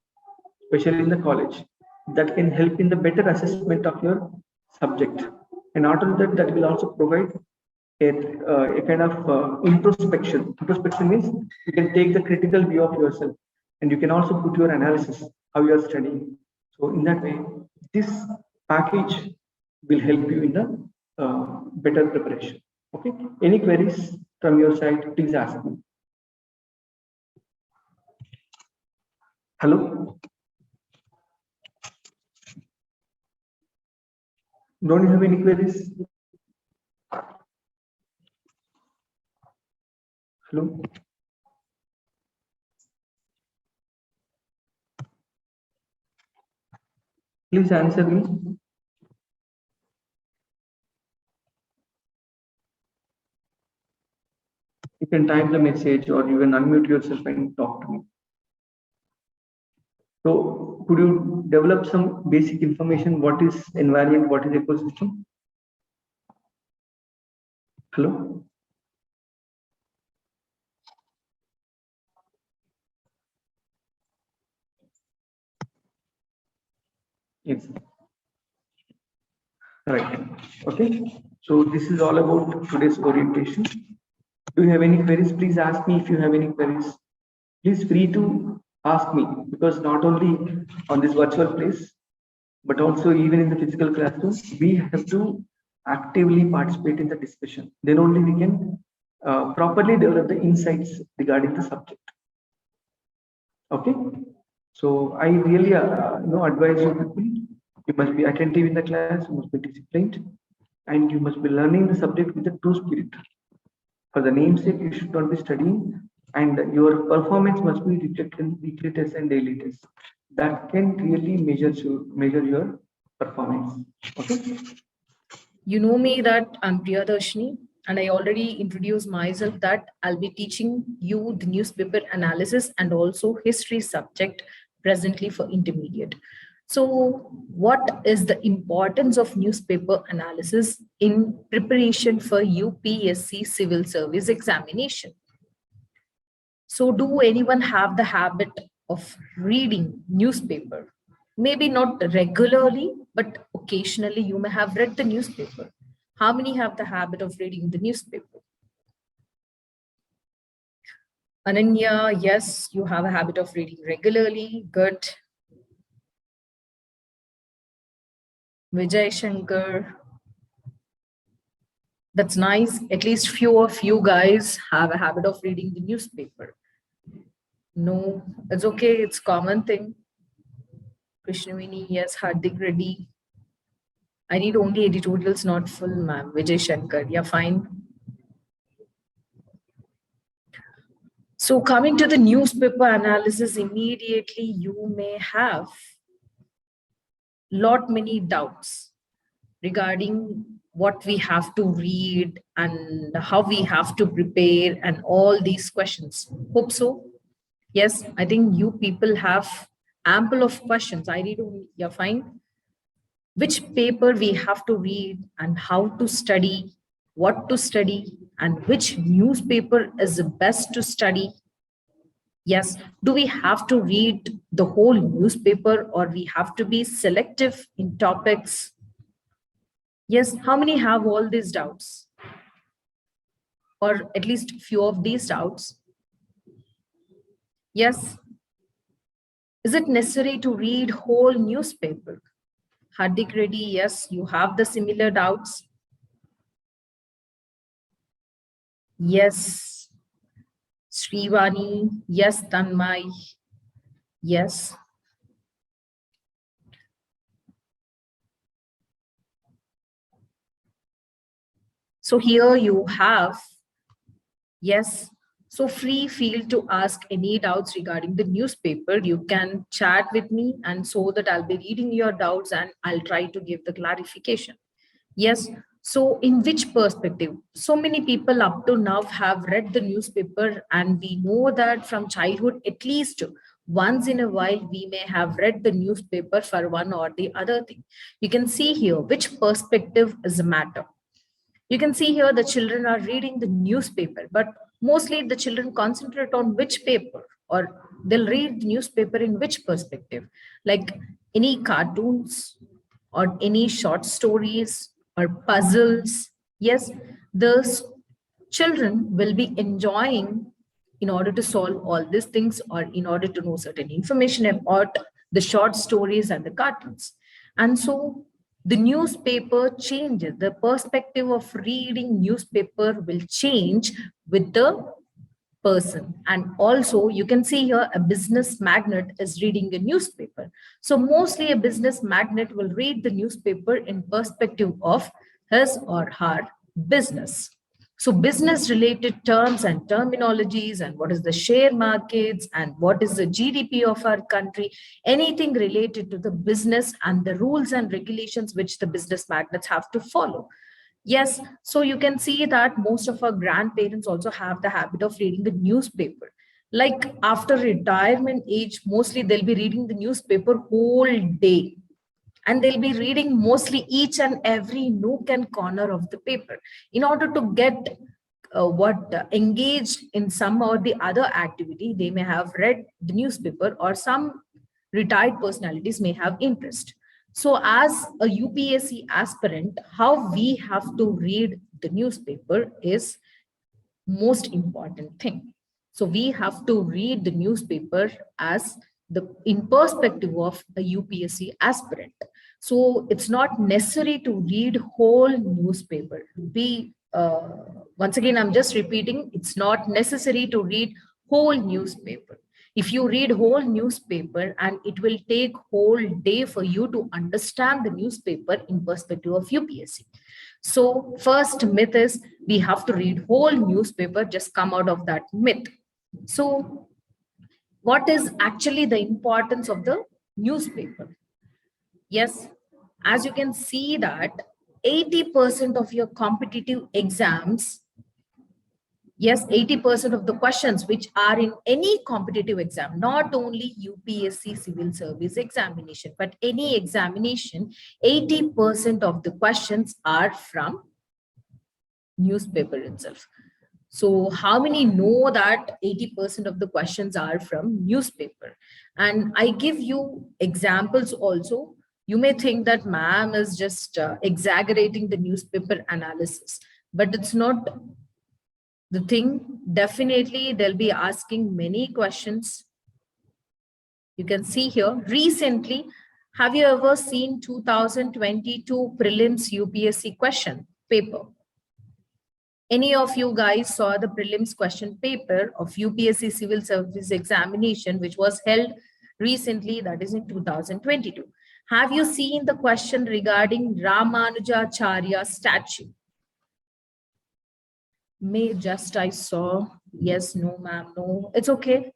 especially in the college. That can help in the better assessment of your subject. And not only that, that will also provide a kind of introspection. Introspection means you can take the critical view of yourself and you can also put your analysis, how you are studying. So in that way, this package will help you in the better preparation. Okay. Any queries from your side? Please ask me. Hello. Don't you have any queries? Hello. Please answer me. You can type the message or you can unmute yourself and talk to me. So could you develop some basic information? What is environment? What is ecosystem? Hello? Yes. Right. Okay. So this is all about today's orientation. Do you have any queries? Please ask me if you have any queries. Please free to ask me because not only on this virtual place, but also even in the physical classroom, we have to actively participate in the discussion. Then only we can properly develop the insights regarding the subject. Okay. So I really advise you people, you must be attentive in the class, you must be disciplined, and you must be learning the subject with the true spirit. For the namesake, you should not be studying, and your performance must be reflected in weekly tests and daily tests. That can really measure your performance. Okay. You know me that I'm Priyadarshini, and I already introduced myself that I'll be teaching you the newspaper analysis and also history subject presently for intermediate. So, what is the importance of newspaper analysis in preparation for UPSC civil service examination? So, do anyone have the habit of reading newspaper? Maybe not regularly, but occasionally you may have read the newspaper. How many have the habit of reading the newspaper? Ananya, yes, you have a habit of reading regularly. Good. Vijay Shankar. That's nice. At least few of you guys have a habit of reading the newspaper. No, it's okay. It's common thing. Krishnavini, yes. Hardik Reddy. I need only editorials, not full, ma'am. Vijay Shankar. Yeah, fine. So coming to the newspaper analysis, immediately you may have lot many doubts regarding what we have to read and how we have to prepare and all these questions? Hope so. Yes, I think you people have ample of questions. I read only, you're fine. Which paper we have to read and how to study, what to study, and which newspaper is the best to study. Yes, do we have to read the whole newspaper or we have to be selective in topics? Yes, how many have all these doubts? Or at least few of these doubts? Yes. Is it necessary to read whole newspaper? Hardik Reddy, yes, you have the similar doubts. Yes. Srivani, yes. Tanmay, yes. So here you have, yes. So free feel to ask any doubts regarding the newspaper. You can chat with me and so that I'll be reading your doubts and I'll try to give the clarification. Yes. So in which perspective? So many people up to now have read the newspaper and we know that from childhood, at least once in a while, we may have read the newspaper for one or the other thing. You can see here which perspective is the matter. You can see here the children are reading the newspaper, but mostly the children concentrate on which paper or they'll read the newspaper in which perspective, like any cartoons or any short stories or puzzles. Yes, the children will be enjoying in order to solve all these things or in order to know certain information about the short stories and the cartoons. And so the newspaper changes, the perspective of reading newspaper will change with the person. And also you can see here a business magnate is reading a newspaper. So mostly a business magnate will read the newspaper in perspective of his or her business. So business related terms and terminologies and what is the share markets and what is the GDP of our country, anything related to the business and the rules and regulations which the business magnates have to follow. Yes, so you can see that most of our grandparents also have the habit of reading the newspaper. Like after retirement age, mostly they'll be reading the newspaper whole day. And they'll be reading mostly each and every nook and corner of the paper in order to get engaged in some or the other activity. They may have read the newspaper or some retired personalities may have interest. So as a UPSC aspirant, how we have to read the newspaper is most important thing. So we have to read the newspaper as the in perspective of a UPSC aspirant. So it's not necessary to read whole newspaper. Be once again, I'm just repeating, it's not necessary to read whole newspaper. If you read whole newspaper and it will take whole day for you to understand the newspaper in perspective of UPSC. So first myth is we have to read whole newspaper, just come out of that myth. So what is actually the importance of the newspaper? Yes, as you can see that 80% of your competitive exams, yes, 80% of the questions which are in any competitive exam, not only UPSC civil service examination, but any examination, 80% of the questions are from newspaper itself. So how many know that 80% of the questions are from newspaper? And I give you examples also. You may think that ma'am is just exaggerating the newspaper analysis, but it's not the thing. Definitely they'll be asking many questions. You can see here recently, have you ever seen 2022 prelims UPSC question paper? Any of you guys saw the prelims question paper of UPSC civil service examination, which was held recently, that is in 2022. Have you seen the question regarding Ramanujacharya statue? May just I saw, yes, no, ma'am, no, it's okay.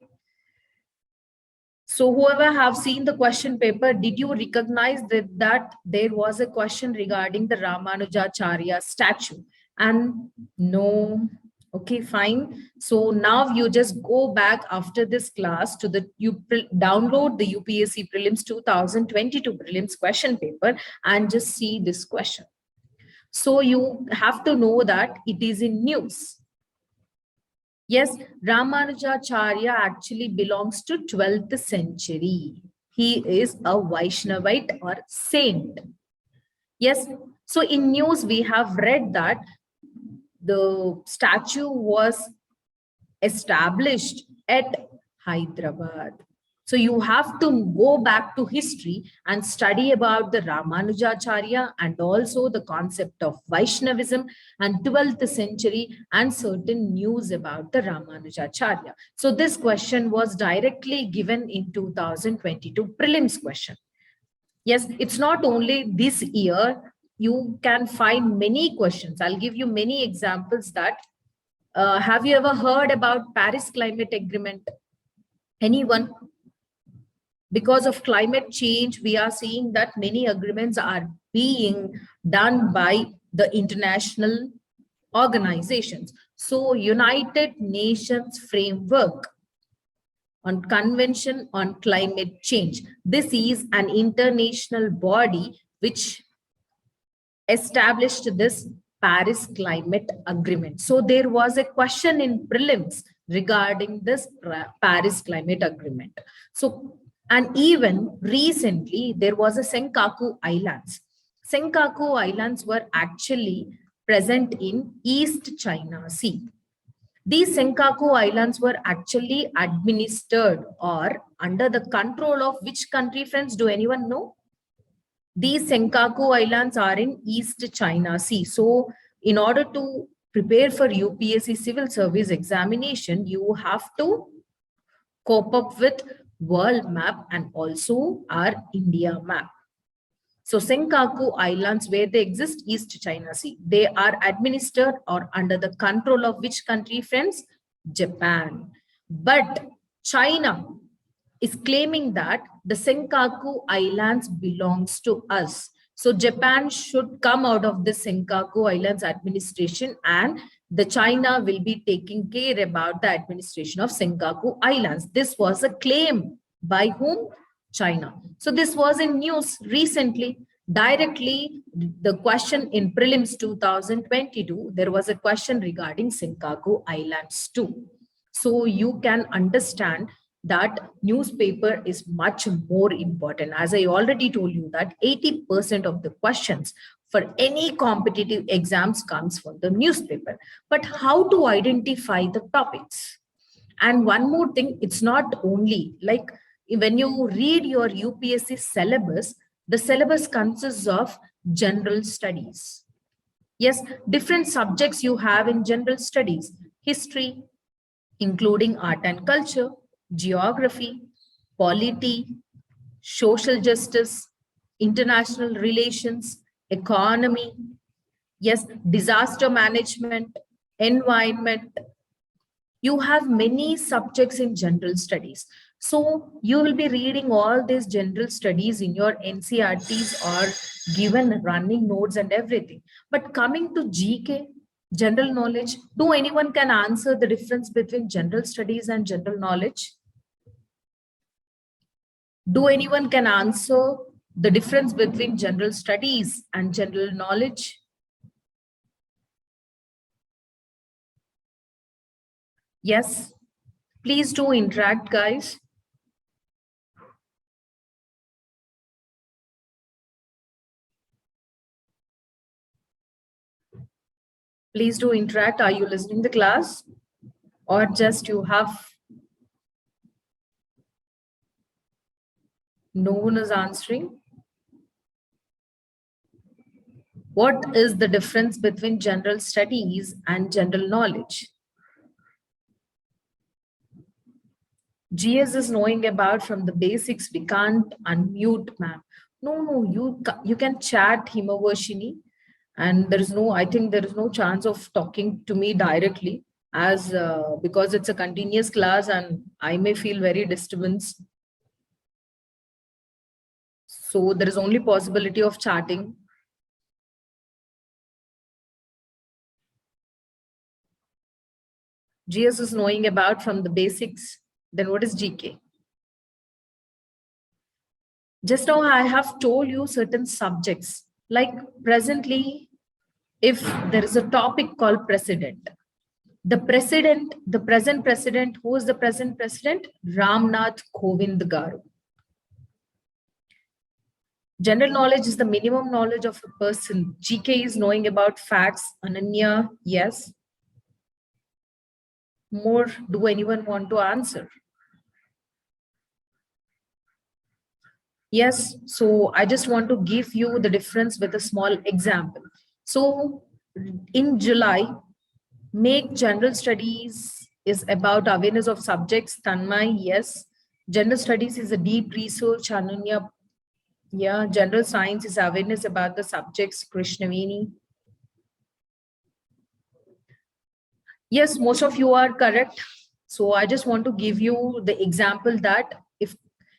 So whoever have seen the question paper, did you recognize that there was a question regarding the Ramanujacharya statue? And no, okay, fine. So now you just go back after this class to download the UPSC Prelims 2022 Prelims question paper and just see this question. So you have to know that it is in news. Yes, Ramanujacharya actually belongs to 12th century. He is a Vaishnavite or saint. Yes, so in news we have read that the statue was established at Hyderabad. So you have to go back to history and study about the Ramanujacharya and also the concept of Vaishnavism and 12th century and certain news about the Ramanujacharya. So this question was directly given in 2022 prelims question. Yes, it's not only this year. You can find many questions. I'll give you many examples that have you ever heard about Paris Climate Agreement? Anyone? Because of climate change, we are seeing that many agreements are being done by the international organizations. So United Nations Framework on Convention on Climate Change. This is an international body which established this Paris Climate Agreement. So there was a question in prelims regarding this Paris Climate Agreement. So, and even recently, there was a Senkaku Islands. Senkaku Islands were actually present in East China Sea. These Senkaku Islands were actually administered or under the control of which country, friends? Do anyone know? These Senkaku Islands are in East China Sea. So in order to prepare for UPSC Civil Service examination, you have to cope up with world map and also our India map. So Senkaku Islands, where they exist, East China Sea, they are administered or under the control of which country, friends? Japan. But China is claiming that the Senkaku Islands belongs to us. So Japan should come out of the Senkaku Islands administration and the China will be taking care about the administration of Senkaku Islands. This was a claim by whom? China. So this was in news recently. Directly, the question in prelims 2022, there was a question regarding Senkaku Islands too. So you can understand that newspaper is much more important. As I already told you that 80% of the questions for any competitive exams comes from the newspaper. But how to identify the topics? And one more thing, it's not only like when you read your UPSC syllabus, the syllabus consists of general studies. Yes, different subjects you have in general studies: history, including art and culture, geography, polity, social justice, international relations, economy, yes, disaster management, environment. You have many subjects in general studies. So you will be reading all these general studies in your NCRTs or given running notes and everything. But coming to GK, general knowledge, do anyone can answer the difference between general studies and general knowledge? Do anyone can answer the difference between general studies and general knowledge? Yes, please do interact, guys. Please do interact. Are you listening to the class? Or just you have no one is answering? What is the difference between general studies and general knowledge? GS is knowing about from the basics. We can't unmute, ma'am. No, you can chat Himavashini, and there is no, I think there is no chance of talking to me directly as because it's a continuous class and I may feel very disturbance. So there is only possibility of charting. GS is knowing about from the basics. Then what is GK? Just now I have told you certain subjects, like presently, if there is a topic called president, the present president, who is the present president? Ramnath Kovind Garu. General knowledge is the minimum knowledge of a person. GK is knowing about facts. Ananya, yes. More, do anyone want to answer? Yes, so I just want to give you the difference with a small example. So in July, make general studies is about awareness of subjects. Tanmay, yes. General studies is a deep research. Ananya, yeah. General science is awareness about the subjects. Krishnavini. Yes, most of you are correct. So I just want to give you the example that if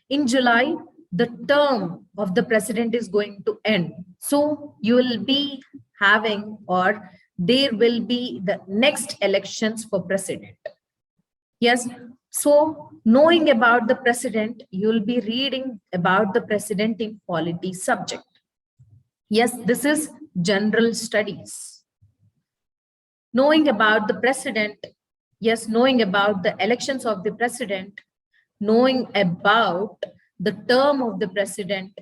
in July, the term of the president is going to end. So you will be having, or there will be the next elections for president. Yes. So knowing about the president, you'll be reading about the president in polity subject. Yes, this is general studies. Knowing about the president, yes, knowing about the elections of the president, knowing about the term of the president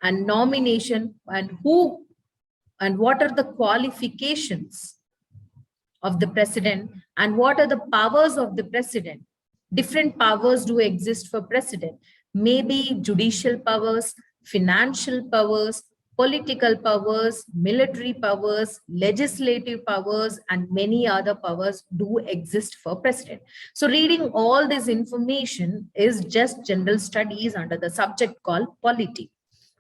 and nomination and who and what are the qualifications of the president and what are the powers of the president. Different powers do exist for president, maybe judicial powers, financial powers, political powers, military powers, legislative powers, and many other powers do exist for president. So reading all this information is just general studies under the subject called polity.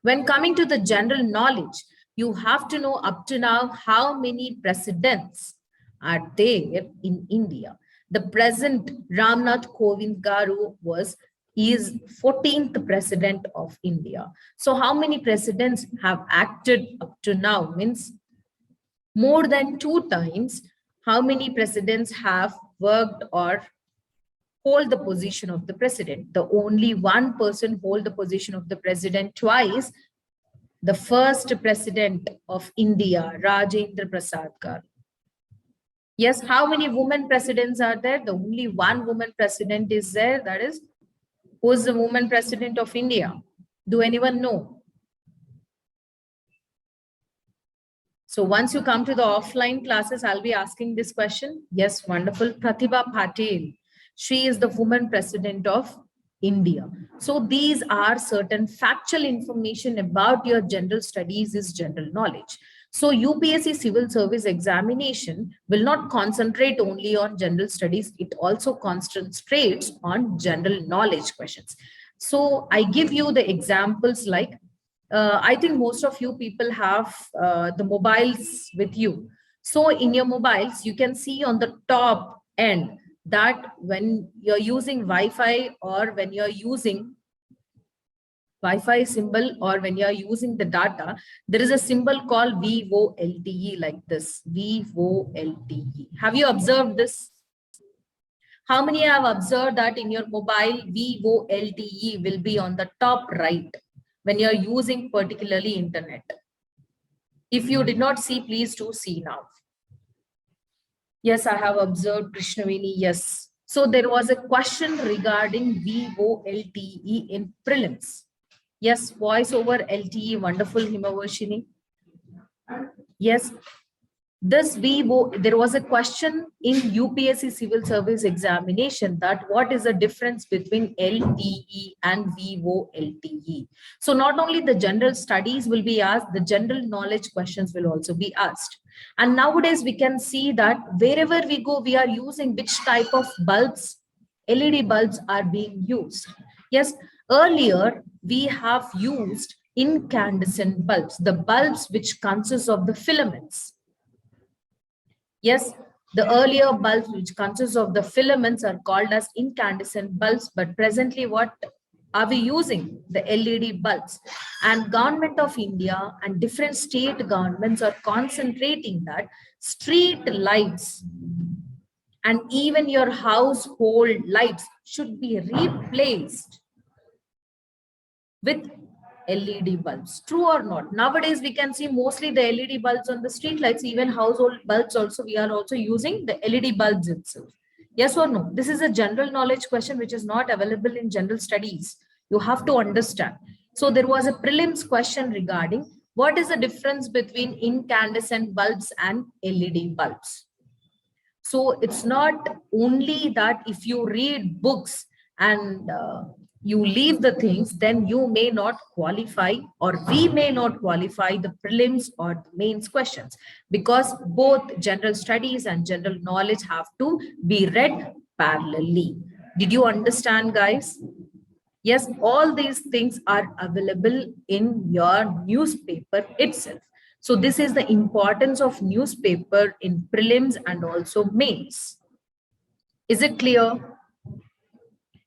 When coming to the general knowledge, you have to know up to now how many presidents are there in India. The present Ramnath Kovind Garu is 14th president of India. So how many presidents have acted up to now? Means more than 2 times. How many presidents have worked or hold the position of the president? The only one person hold the position of the president twice. The first president of India, Rajendra Prasad Garu. Yes, how many women presidents are there? The only one woman president is there. That is, who is the woman president of India? Do anyone know? So once you come to the offline classes, I'll be asking this question. Yes, wonderful. Pratibha Patel. She is the woman president of India. So these are certain factual information about your general studies is general knowledge. So UPSC civil service examination will not concentrate only on general studies. It also concentrates on general knowledge questions. So I give you the examples like, I think most of you people have the mobiles with you. So in your mobiles, you can see on the top end that when you're using Wi-Fi or when you're using Wi-Fi symbol or when you're using the data, there is a symbol called VOLTE like this, VOLTE. Have you observed this? How many have observed that in your mobile, VOLTE will be on the top right when you're using particularly internet? If you did not see, please do see now. Yes, I have observed Krishnavini, yes. So there was a question regarding VOLTE in prelims. Yes, voice over LTE, wonderful Himavarshini. Yes, this there was a question in UPSC civil service examination that what is the difference between LTE and VOLTE. So not only the general studies will be asked, the general knowledge questions will also be asked. And nowadays we can see that wherever we go, we are using which type of bulbs, LED bulbs are being used. Yes, earlier we have used incandescent bulbs, the bulbs which consist of the filaments. Yes, the earlier bulbs which consist of the filaments are called as incandescent bulbs, but presently what Are we using the LED bulbs? And Government of India and different state governments are concentrating that street lights and even your household lights should be replaced with LED bulbs. True or not? Nowadays, we can see mostly the LED bulbs on the street lights, even household bulbs also, we are also using the LED bulbs itself. Yes or no? This is a general knowledge question which is not available in general studies. You have to understand. So there was a prelims question regarding what is the difference between incandescent bulbs and LED bulbs. So it's not only that if you read books and you leave the things, then you may not qualify or we may not qualify the prelims or the mains questions, because both general studies and general knowledge have to be read parallelly. Did you understand, guys? Yes, all these things are available in your newspaper itself. So this is the importance of newspaper in prelims and also mains. Is it clear?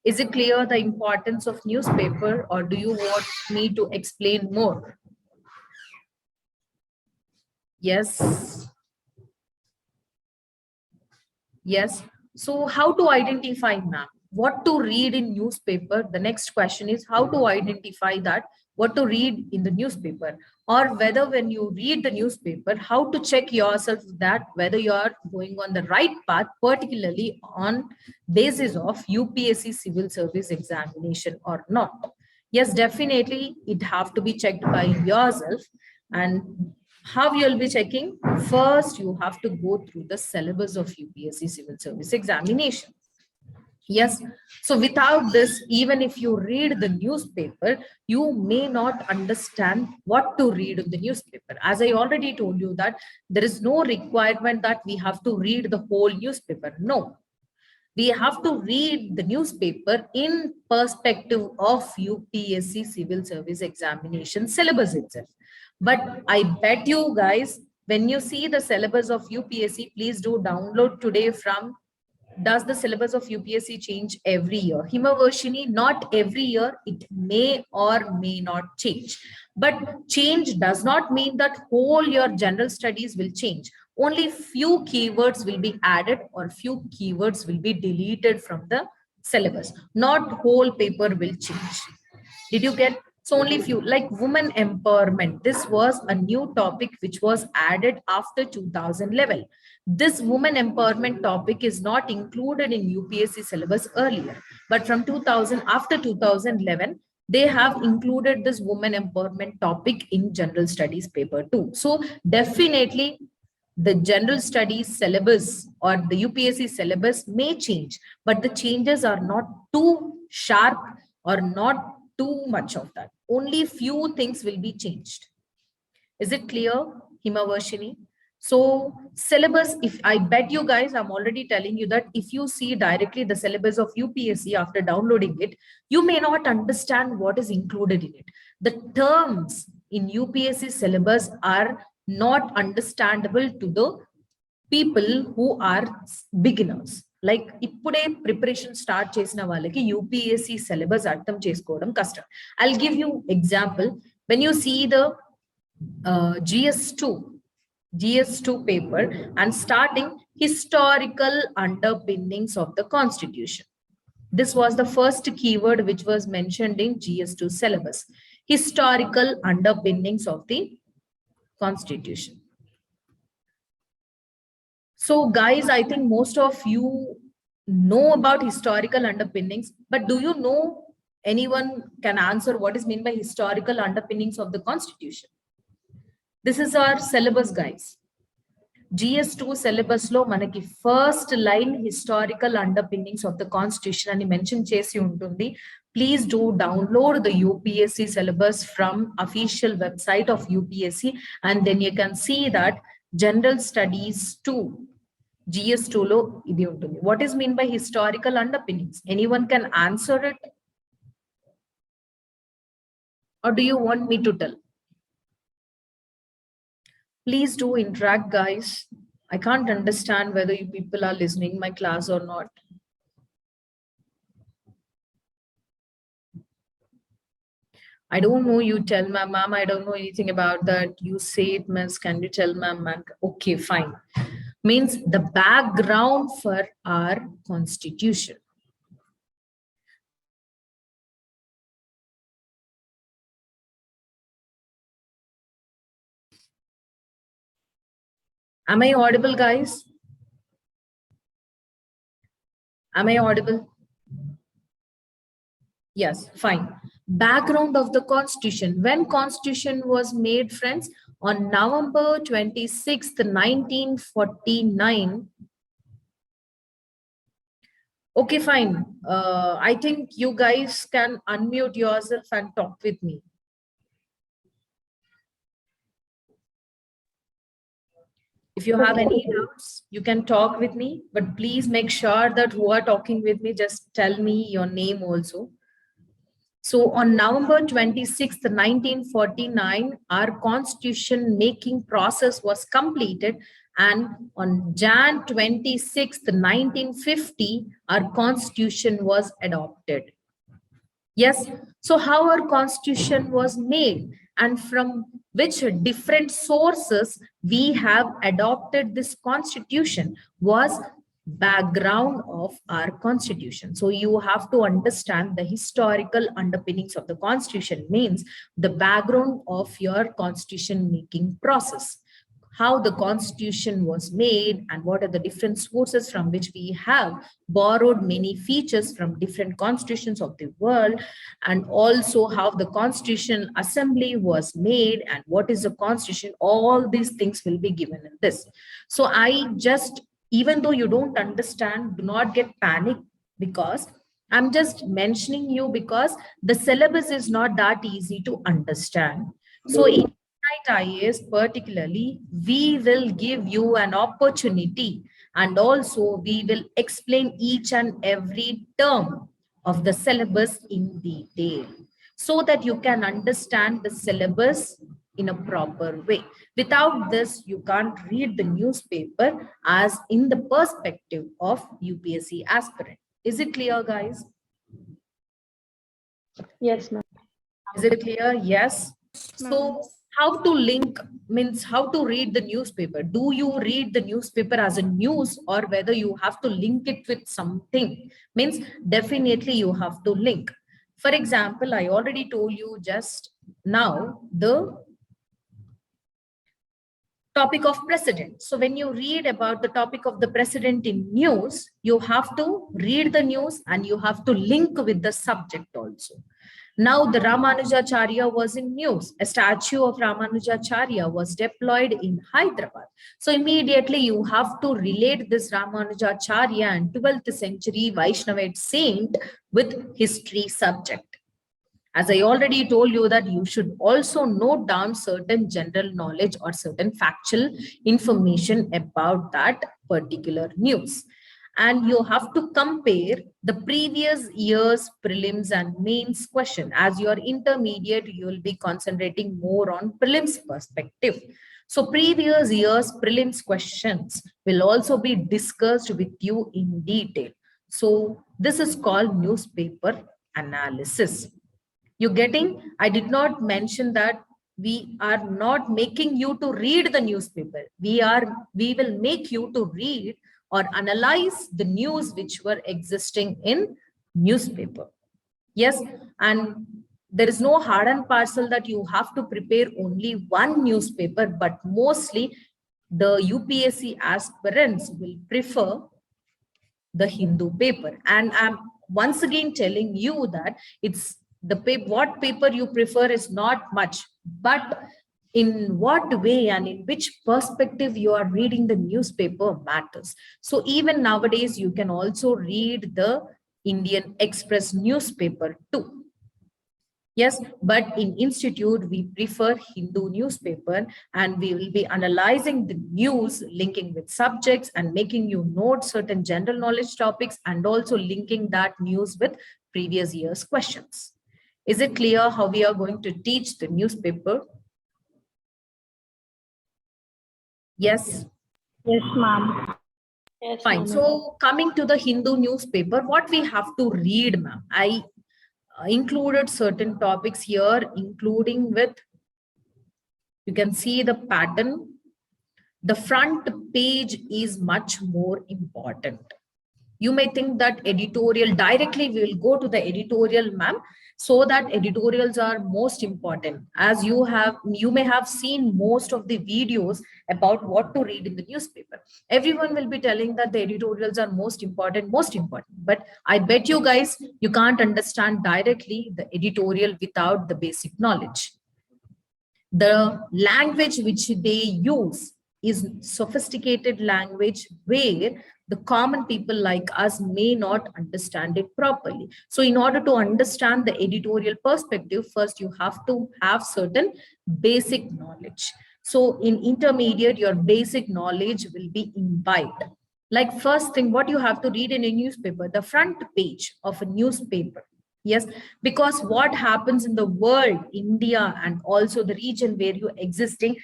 Is it clear the importance of newspaper, or do you want me to explain more? Yes. Yes. So how to identify, ma'am? What to read in newspaper? The next question is how to identify that, what to read in the newspaper, or whether when you read the newspaper, how to check yourself that whether you are going on the right path, particularly on basis of UPSC civil service examination or not. Yes, definitely it have to be checked by yourself. And how you'll be checking? First, you have to go through the syllabus of UPSC civil service examination. Yes. So without this, even if you read the newspaper, you may not understand what to read in the newspaper. As I already told you that there is no requirement that we have to read the whole newspaper. No, we have to read the newspaper in perspective of UPSC civil service examination syllabus itself. But I bet you guys, when you see the syllabus of UPSC, please do download today from. Does the syllabus of UPSC change every year? Himavarshini, not every year. It may or may not change. But change does not mean that whole your general studies will change. Only few keywords will be added or few keywords will be deleted from the syllabus. Not whole paper will change. Did you get? So only few, like women empowerment. This was a new topic which was added after 2011. This women empowerment topic is not included in UPSC syllabus earlier, but from 2000, after 2011, they have included this women empowerment topic in general studies paper too. So definitely the general studies syllabus or the UPSC syllabus may change, but the changes are not too sharp or not too much of that. Only few things will be changed. Is it clear, Himavarshini? So syllabus, if I bet you guys, I'm already telling you that if you see directly the syllabus of UPSC after downloading it, you may not understand what is included in it. The terms in UPSC syllabus are not understandable to the people who are beginners. Like ఇప్పుడే preparation start చేసిన వాళ్ళకి UPSC syllabus అర్థం చేసుకోవడం కష్టం. I'll give you example. When you see the GS2 paper and starting historical underpinnings of the constitution. This was the first keyword which was mentioned in GS2 syllabus. Historical underpinnings of the constitution. So guys, I think most of you know about historical underpinnings, but do you know anyone can answer what is meant by historical underpinnings of the constitution? This is our syllabus, guys. GS2 syllabus lo manaki first line historical underpinnings of the constitution ani mention chesi untundi. Please do download the UPSC syllabus from official website of UPSC, and then you can see that general studies 2 GS2 lo idi untundi. What is mean by historical underpinnings? Anyone can answer it? Or do you want me to tell? Please do interact, guys. I can't understand whether you people are listening my class or not. I don't know, you tell ma'am, I don't know anything about that. You say it, miss, can you tell ma'am? Okay, fine. Means the background for our constitution. Am I audible, guys? Am I audible? Yes, fine. Background of the constitution. When constitution was made, friends, on November 26th, 1949. Okay, fine. I think you guys can unmute yourself and talk with me. If you have any doubts, you can talk with me, but please make sure that who are talking with me, just tell me your name also. So on November 26th, 1949, our constitution making process was completed. And on Jan 26th, 1950, our constitution was adopted. Yes. So how our constitution was made and from which different sources we have adopted this constitution was background of our constitution. So you have to understand the historical underpinnings of the constitution means the background of your constitution making process, how the constitution was made and what are the different sources from which we have borrowed many features from different constitutions of the world, and also how the constitutional assembly was made and what is the constitution. All these things will be given in this. So I just, even though you don't understand, do not get panic, because I'm just mentioning you because the syllabus is not that easy to understand. So in IAS particularly, we will give you an opportunity and also we will explain each and every term of the syllabus in detail so that you can understand the syllabus in a proper way. Without this, you can't read the newspaper as in the perspective of UPSC aspirant. Is it clear, guys? Yes, ma'am. Is it clear? Yes. So how to link means how to read the newspaper. Do you read the newspaper as a news or whether you have to link it with something? Means definitely you have to link. For example, I already told you just now the topic of president. So when you read about the topic of the president in news, you have to read the news and you have to link with the subject also. Now the Ramanujacharya was in news. A statue of Ramanujacharya was deployed in Hyderabad. So immediately you have to relate this Ramanujacharya and 12th century Vaishnavite saint with history subject. As I already told you that you should also note down certain general knowledge or certain factual information about that particular news. And you have to compare the previous year's prelims and mains question. As your intermediate, you will be concentrating more on prelims perspective. So previous year's prelims questions will also be discussed with you in detail. So this is called newspaper analysis. You getting? I did not mention that we are not making you to read the newspaper. We will make you to read or analyze the news which were existing in newspaper. Yes, and there is no hard and parcel that you have to prepare only one newspaper, but mostly the UPSC aspirants will prefer the Hindu paper. And I'm once again telling you that it's the paper, what paper you prefer is not much, but in what way and in which perspective you are reading the newspaper matters. So even nowadays, you can also read the Indian Express newspaper too. Yes, but in institute, we prefer Hindu newspaper and we will be analyzing the news, linking with subjects and making you note certain general knowledge topics and also linking that news with previous year's questions. Is it clear how we are going to teach the newspaper? Yes. Yes, ma'am. Yes, Fine. ma'am. So coming to the Hindu newspaper, what we have to read, ma'am? included certain topics here, including with, you can see the pattern. The front page is much more important. You may think that editorial, directly we will go to the editorial, ma'am, so that editorials are most important. As you may have seen most of the videos about what to read in the newspaper. Everyone will be telling that the editorials are most important, most important. But I bet you guys, you can't understand directly the editorial without the basic knowledge. The language which they use is sophisticated language where the common people like us may not understand it properly. So in order to understand the editorial perspective, first you have to have certain basic knowledge. So in intermediate, your basic knowledge will be imbibed. Like first thing, what you have to read in a newspaper, the front page of a newspaper. Yes, because what happens in the world, India, and also the region where you're existing,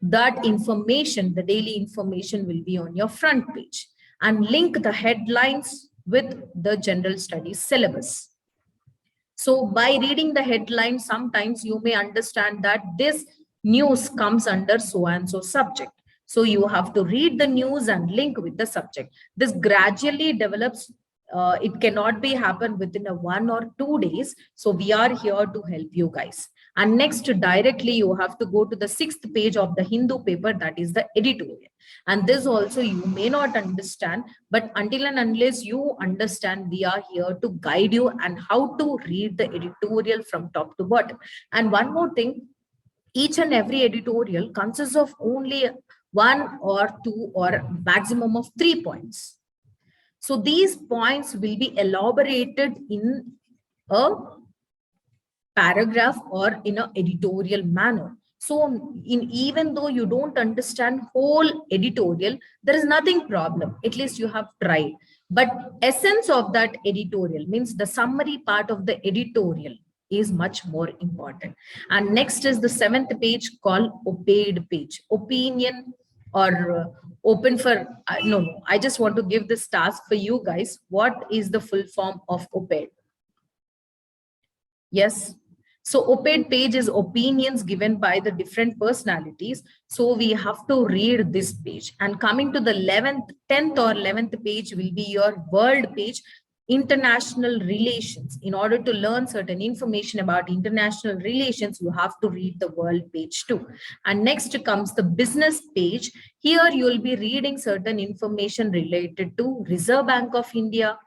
that information, the daily information will be on your front page, and link the headlines with the general studies syllabus. So by reading the headline, sometimes you may understand that this news comes under so and so subject. So you have to read the news and link with the subject. This gradually develops. It cannot be happen within a 1 or 2 days. So we are here to help you guys. And next, directly you have to go to the 6th page of the Hindu paper, that is the editorial. And this also you may not understand, but until and unless you understand, we are here to guide you and how to read the editorial from top to bottom. And one more thing, each and every editorial consists of only 1 or 2 or maximum of 3 points. So these points will be elaborated in a paragraph or in an editorial manner. So even though you don't understand whole editorial, there is nothing problem. At least you have tried. But essence of that editorial means the summary part of the editorial is much more important. And next is the 7th page called op-ed page. Opinion or open for, no, I just want to give this task for you guys. What is the full form of op-ed? Yes. So op-ed page is opinions given by the different personalities. So we have to read this page. And coming to the 10th or 11th page will be your world page, international relations. In order to learn certain information about international relations, you have to read the world page too. And next comes the business page. Here you will be reading certain information related to Reserve Bank of India,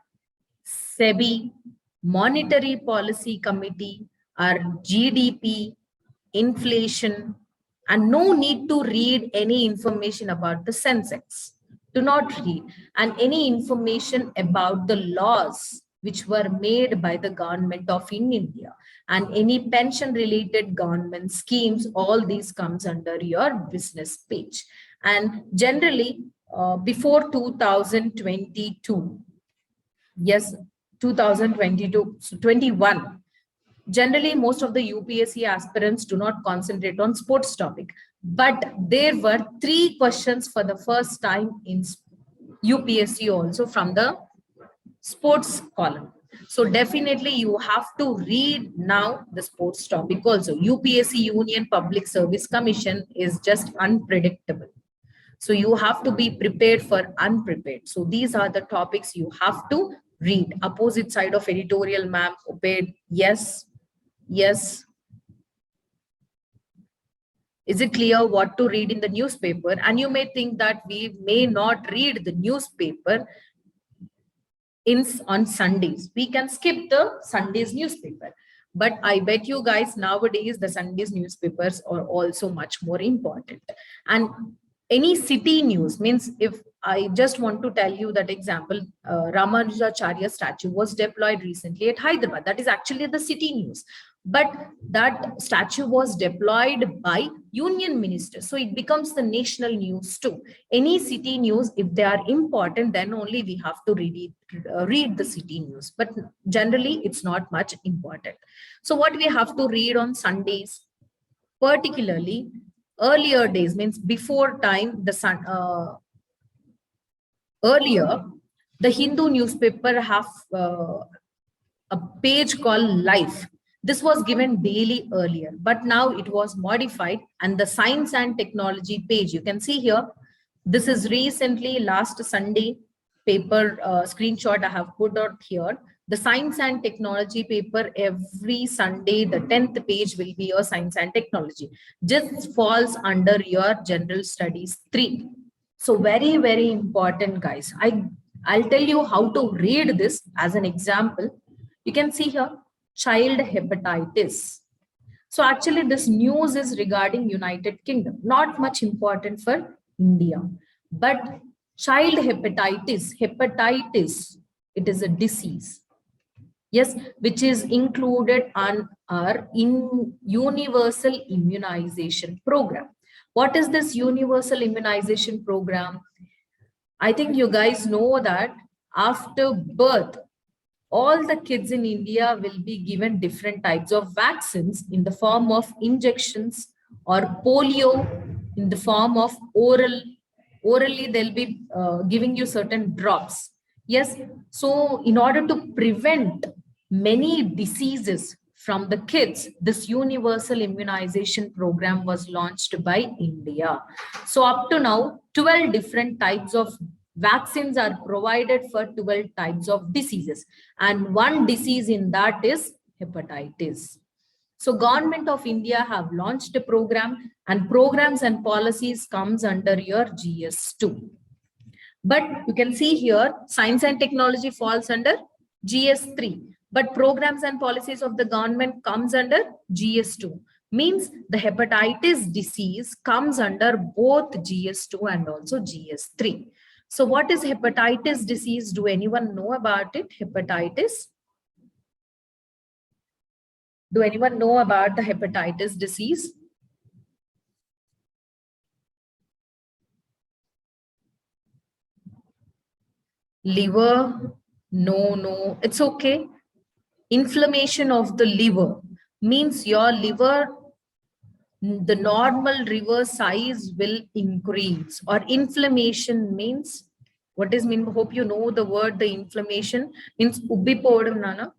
SEBI, Monetary Policy Committee, our GDP, inflation, and no need to read any information about the Sensex. Do not read. And any information about the laws which were made by the government of India and any pension related government schemes, all these comes under your business page. And generally, before 2022, yes, 2022, so 21, generally most of the UPSC aspirants do not concentrate on sports topic, but there were 3 questions for the first time in UPSC also from the sports column. So definitely you have to read now the sports topic also. UPSC Union Public Service Commission is just unpredictable. So you have to be prepared for unprepared. So these are the topics you have to read. Opposite side of editorial, ma'am, op-ed, yes, yes. Is it clear what to read in the newspaper? And you may think that we may not read the newspaper on Sundays. We can skip the Sundays newspaper. But I bet you guys nowadays the Sundays newspapers are also much more important. And any city news means, if I just want to tell you that example, Ramanujacharya statue was deployed recently at Hyderabad. That is actually the city news. But that statue was deployed by union minister. So it becomes the national news too. Any city news, if they are important, then only we have to read the city news. But generally, it's not much important. So what we have to read on Sundays, particularly earlier days, means before time, earlier, the Hindu newspaper have a page called Life. This was given daily earlier, but now it was modified, and the science and technology page, you can see here, this is recently last Sunday paper screenshot I have put out here. The science and technology paper every Sunday, the 10th page will be your science and technology. Just falls under your general studies 3. So very, very important, guys. I'll tell you how to read this as an example. You can see here, child hepatitis. So actually this news is regarding United Kingdom, not much important for India. But child hepatitis, it is a disease. Yes, which is included on our universal immunization program. What is this universal immunization program? I think you guys know that after birth, all the kids in India will be given different types of vaccines in the form of injections, or polio in the form of orally they'll be giving you certain drops. Yes, so in order to prevent many diseases from the kids, this universal immunization program was launched by India. So up to now, 12 different types of vaccines are provided for 12 types of diseases, and one disease in that is hepatitis. So government of India have launched a program, and programs and policies comes under your GS2. But you can see here, science and technology falls under GS3, but programs and policies of the government comes under GS2. Means the hepatitis disease comes under both GS2 and also GS3. So what is hepatitis disease? Do anyone know about it? Hepatitis? Do anyone know about the hepatitis disease? Liver? No, it's okay. Inflammation of the liver means your liver, the normal liver size will increase. Or inflammation means, what is mean? Hope you know the word. The inflammation means ubbi podam nana.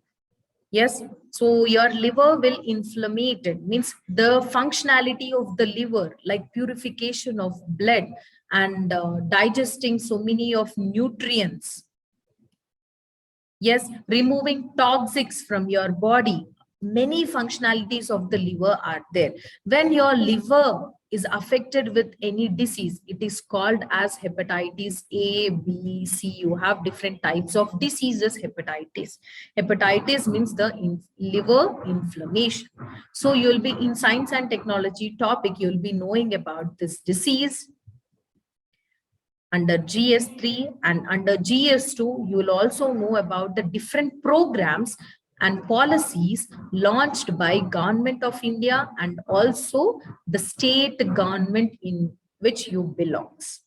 Yes, so your liver will inflammate it, means the functionality of the liver, like purification of blood and digesting so many of nutrients. Yes, removing toxics from your body. Many functionalities of the liver are there. When your liver is affected with any disease, it is called as hepatitis A, B, C. You have different types of diseases, hepatitis. Hepatitis means the liver inflammation. So you'll be in science and technology topic, you'll be knowing about this disease under GS3, and under GS2, you will also know about the different programs and policies launched by Government of India and also the state government in which you belongs.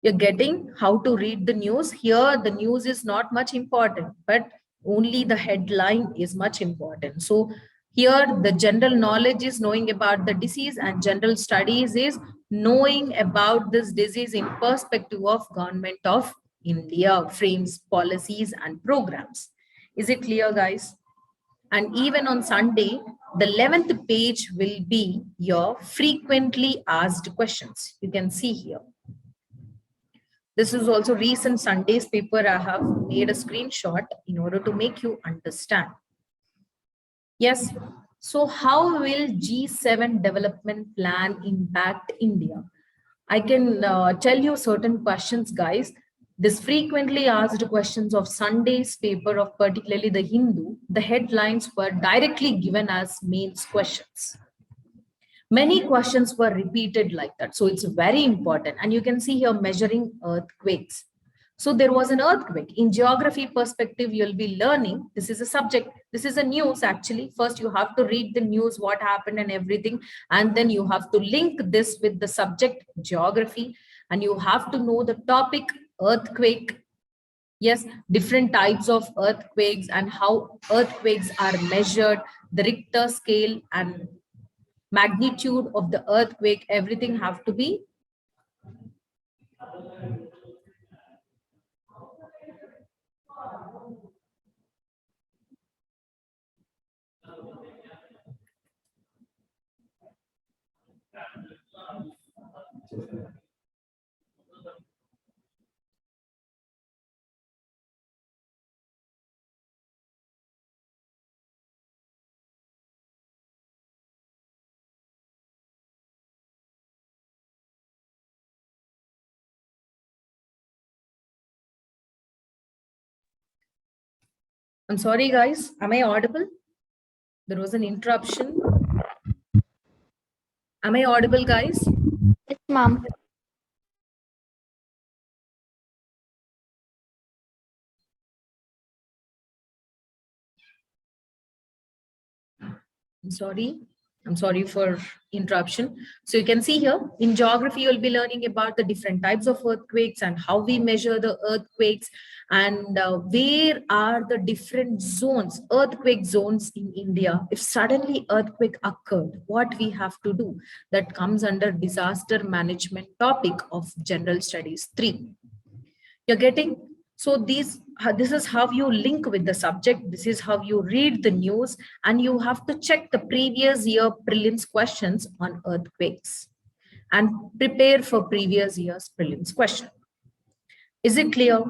You're getting how to read the news. Here, the news is not much important, but only the headline is much important. So here, the general knowledge is knowing about the disease, and general studies is knowing about this disease in perspective of Government of India frames policies and programs. Is it clear, guys? And even on Sunday, the 11th page will be your frequently asked questions. You can see here. This is also recent Sunday's paper. I have made a screenshot in order to make you understand. Yes. So how will G7 development plan impact India? I can tell you certain questions, guys. This frequently asked questions of Sunday's paper of particularly the Hindu, the headlines were directly given as mains questions. Many questions were repeated like that. So it's very important. And you can see here measuring earthquakes. So there was an earthquake. In geography perspective, you'll be learning. This is a subject. This is a news actually. First, you have to read the news, what happened and everything. And then you have to link this with the subject geography. And you have to know the topic earthquake. Yes, different types of earthquakes and how earthquakes are measured, the Richter scale and magnitude of the earthquake, everything have to be I'm sorry, guys. Am I audible? There was an interruption. Am I audible, guys? Yes, ma'am. I'm sorry. I'm sorry for interruption. So you can see here in geography, you'll be learning about the different types of earthquakes and how we measure the earthquakes and where are the different zones, earthquake zones in India. If suddenly earthquake occurred, what we have to do, that comes under disaster management topic of general studies 3. You're getting? So this is how you link with the subject. This is how you read the news, and you have to check the previous year prelims questions on earthquakes and prepare for previous year's prelims question. Is it clear?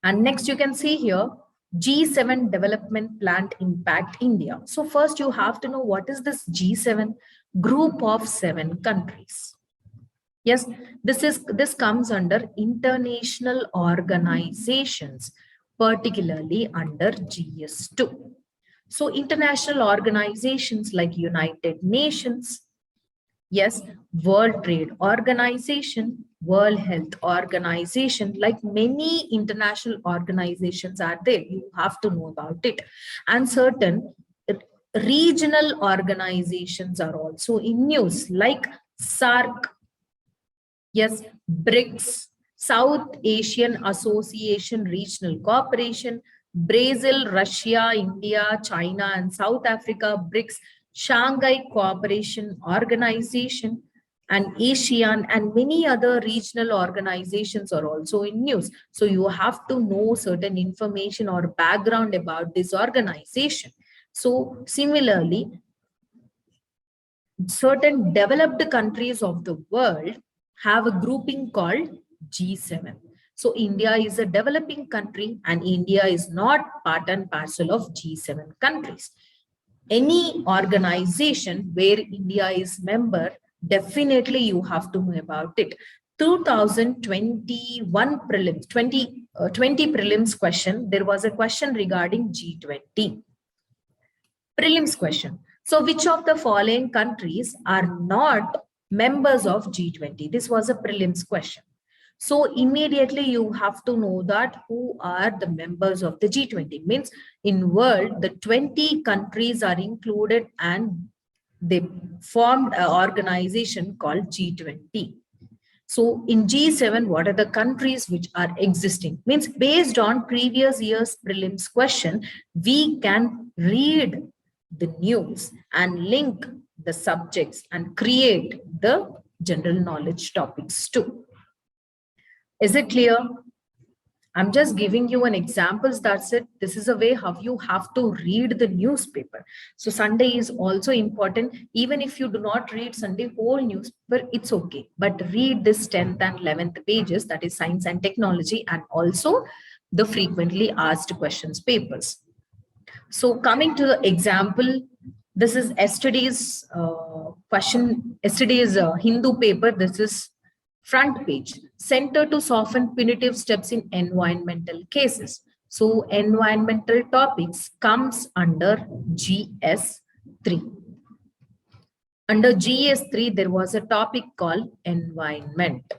And next you can see here, G7 development plan impact India. So first you have to know what is this G7 group of 7 countries. Yes, this comes under international organizations, particularly under GS2. So international organizations like United Nations, yes, World Trade Organization, World Health Organization, like many international organizations are there. You have to know about it. And certain regional organizations are also in news, like SARC. Yes, BRICS, South Asian Association Regional Cooperation, Brazil, Russia, India, China, and South Africa, BRICS, Shanghai Cooperation Organization, and ASEAN, and many other regional organizations are also in news. So you have to know certain information or background about this organization. So similarly, certain developed countries of the world have a grouping called G7. So India is a developing country and India is not part and parcel of G7 countries. Any organization where India is member, definitely you have to know about it. 2021 prelims, 20 prelims question, there was a question regarding G20. Prelims question. So which of the following countries are not members of G20? This was a prelims question. So immediately you have to know that who are the members of the G20. Means in world, the 20 countries are included and they formed an organization called G20. So in G7, what are the countries which are existing? Means based on previous year's prelims question, we can read the news and link the subjects and create the general knowledge topics too. Is it clear? I'm just giving you an examples. That's it. This is a way how you have to read the newspaper. So Sunday is also important. Even if you do not read Sunday whole newspaper, it's okay. But read this 10th and 11th pages, that is science and technology, and also the frequently asked questions papers. So coming to the example, this is yesterday's question, yesterday's Hindu paper. This is front page. Center to soften punitive steps in environmental cases. So environmental topics comes under GS3. Under GS3, there was a topic called environment.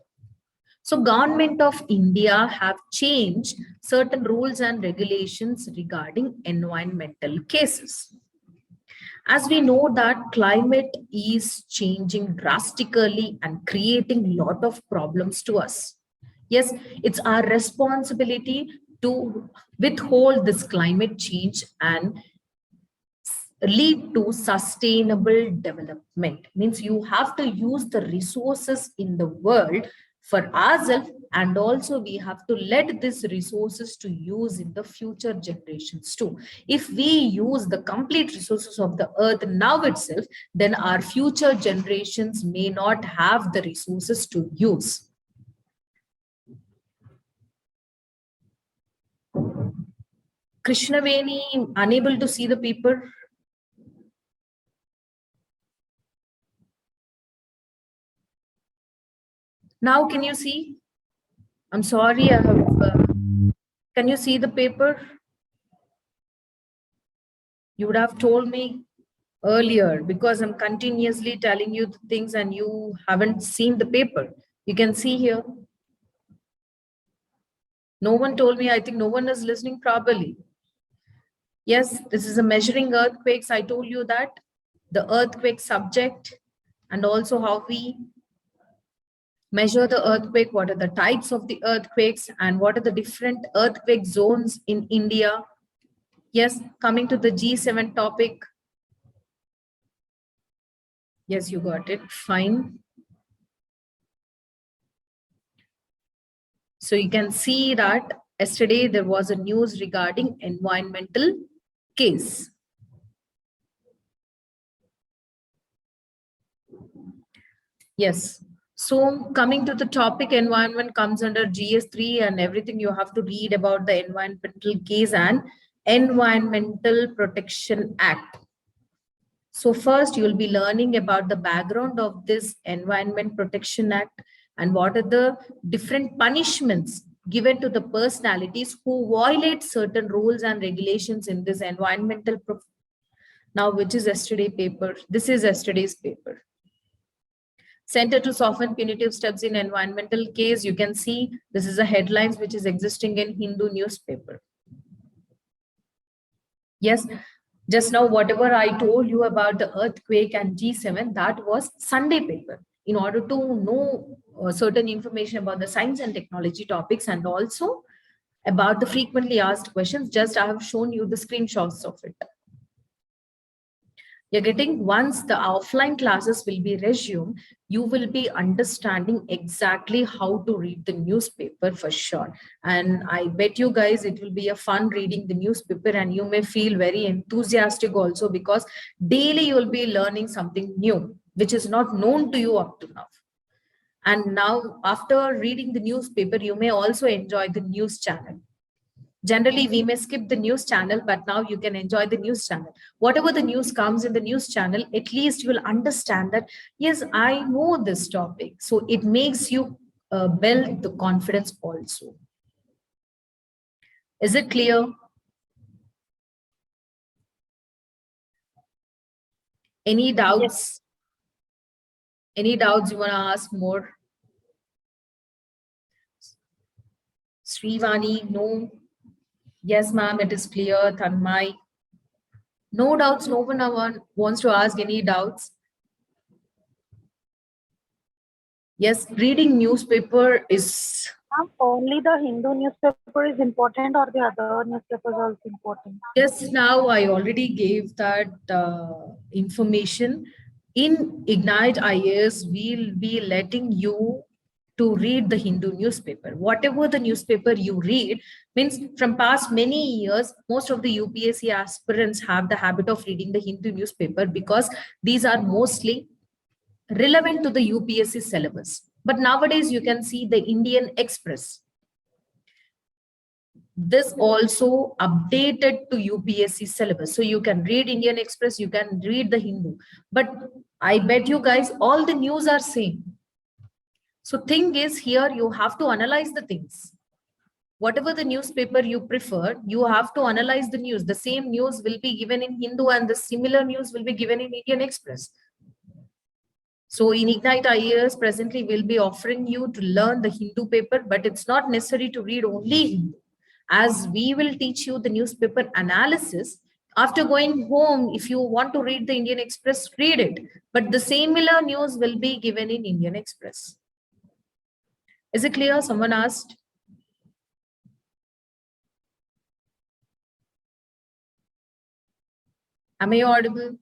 So government of India have changed certain rules and regulations regarding environmental cases. As we know that climate is changing drastically and creating a lot of problems to us. Yes, it's our responsibility to withhold this climate change and lead to sustainable development. Means you have to use the resources in the world for ourselves, and also we have to let these resources to use in the future generations too. If we use the complete resources of the earth now itself, then our future generations may not have the resources to use. Krishnaveni, unable to see the paper. Now can you see? I'm sorry, I have. Can you see the paper? You would have told me earlier, because I'm continuously telling you the things and you haven't seen the paper. You can see here. No one told me. I think no one is listening properly. Yes, this is a measuring earthquakes. I told you that the earthquake subject, and also how we measure the earthquake, what are the types of the earthquakes, and what are the different earthquake zones in India. Yes, coming to the G7 topic. Yes, you got it. Fine. So you can see that yesterday there was a news regarding environmental case. Yes. So coming to the topic, environment comes under GS3, and everything you have to read about the environmental case and Environmental Protection Act. So first you'll be learning about the background of this Environment Protection Act and what are the different punishments given to the personalities who violate certain rules and regulations in this now, which is yesterday paper. This is yesterday's paper. Center to soften punitive steps in environmental case. You can see this is a headlines which is existing in Hindu newspaper. Yes, just now whatever I told you about the earthquake and G7, that was Sunday paper. In order to know certain information about the science and technology topics and also about the frequently asked questions, just I have shown you the screenshots of it. You're getting, once the offline classes will be resumed, you will be understanding exactly how to read the newspaper for sure. And I bet you guys it will be a fun reading the newspaper, and you may feel very enthusiastic also, because daily you will be learning something new, which is not known to you up to now. And now after reading the newspaper, you may also enjoy the news channel. Generally, we may skip the news channel, but now you can enjoy the news channel. Whatever the news comes in the news channel, at least you will understand that, yes, I know this topic. So it makes you build the confidence also. Is it clear? Any doubts? Yes. Any doubts you want to ask more? Srivani, no. Yes, ma'am, it is clear. Tanmay. No doubts, no one wants to ask any doubts. Yes, reading newspaper is... Only the Hindu newspaper is important, or the other newspapers also important? Just now I already gave that information. In Ignite IAS, we'll be letting you to read the Hindu newspaper. Whatever the newspaper you read, means from past many years, most of the UPSC aspirants have the habit of reading the Hindu newspaper because these are mostly relevant to the UPSC syllabus. But nowadays you can see the Indian Express. This also updated to UPSC syllabus. So you can read Indian Express, you can read the Hindu. But I bet you guys all the news are same. So thing is, here you have to analyze the things. Whatever the newspaper you prefer, you have to analyze the news. The same news will be given in Hindu and the similar news will be given in Indian Express. So in Ignite IAS, presently we'll be offering you to learn the Hindu paper, but it's not necessary to read only Hindu. As we will teach you the newspaper analysis, after going home, if you want to read the Indian Express, read it. But the similar news will be given in Indian Express. Is it clear? Someone asked. Am I audible?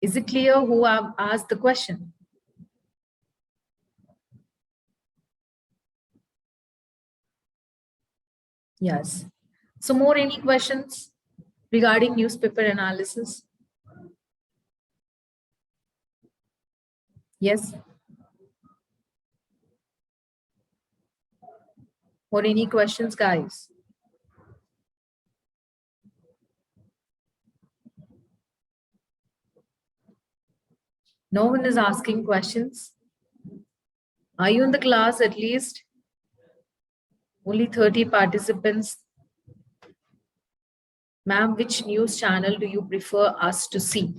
Is it clear who have asked the question? Yes. So more any questions regarding newspaper analysis? Yes. Or any questions, guys? No one is asking questions. Are you in the class at least? Only 30 participants. Ma'am, which news channel do you prefer us to see?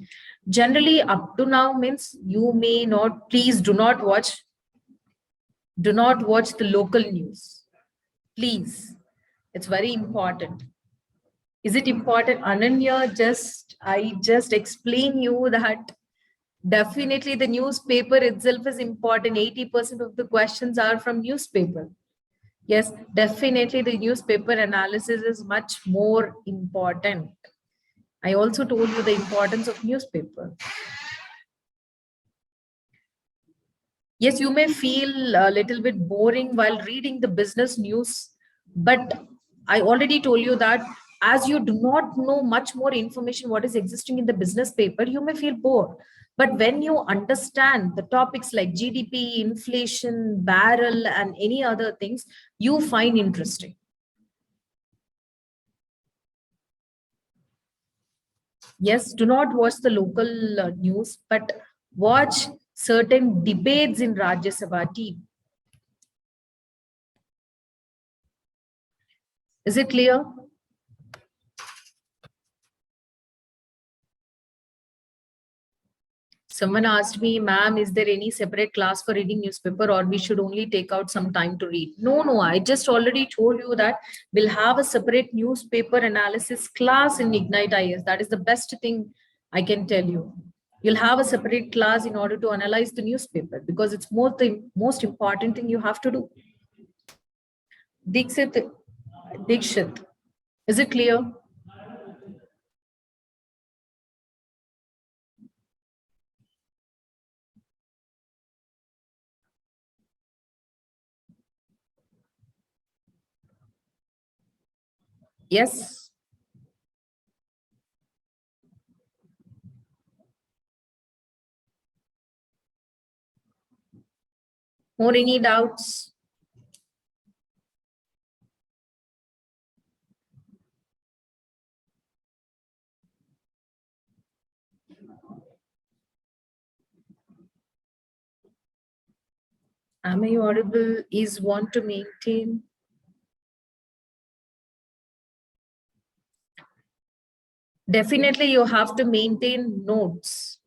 Generally, up to now means you may not, please do not watch the local news. Please. It's very important. Is it important? Ananya, I just explain you that definitely the newspaper itself is important. 80% of the questions are from newspaper. Yes, definitely the newspaper analysis is much more important. I also told you the importance of newspaper. Yes, you may feel a little bit boring while reading the business news, but I already told you that as you do not know much more information what is existing in the business paper, you may feel bored. But when you understand the topics like GDP, inflation, barrel, and any other things, you find interesting. Yes, do not watch the local news, but watch certain debates in Rajya Sabha TV. Is it clear? Someone asked me, ma'am, is there any separate class for reading newspaper or we should only take out some time to read? No, no, I just already told you that we'll have a separate newspaper analysis class in Ignite IS. That is the best thing I can tell you. You'll have a separate class in order to analyze the newspaper because it's the most important thing you have to do. Dikshit, is it clear? Yes. More any doubts? Am I audible? Is want to maintain? Definitely, you have to maintain notes.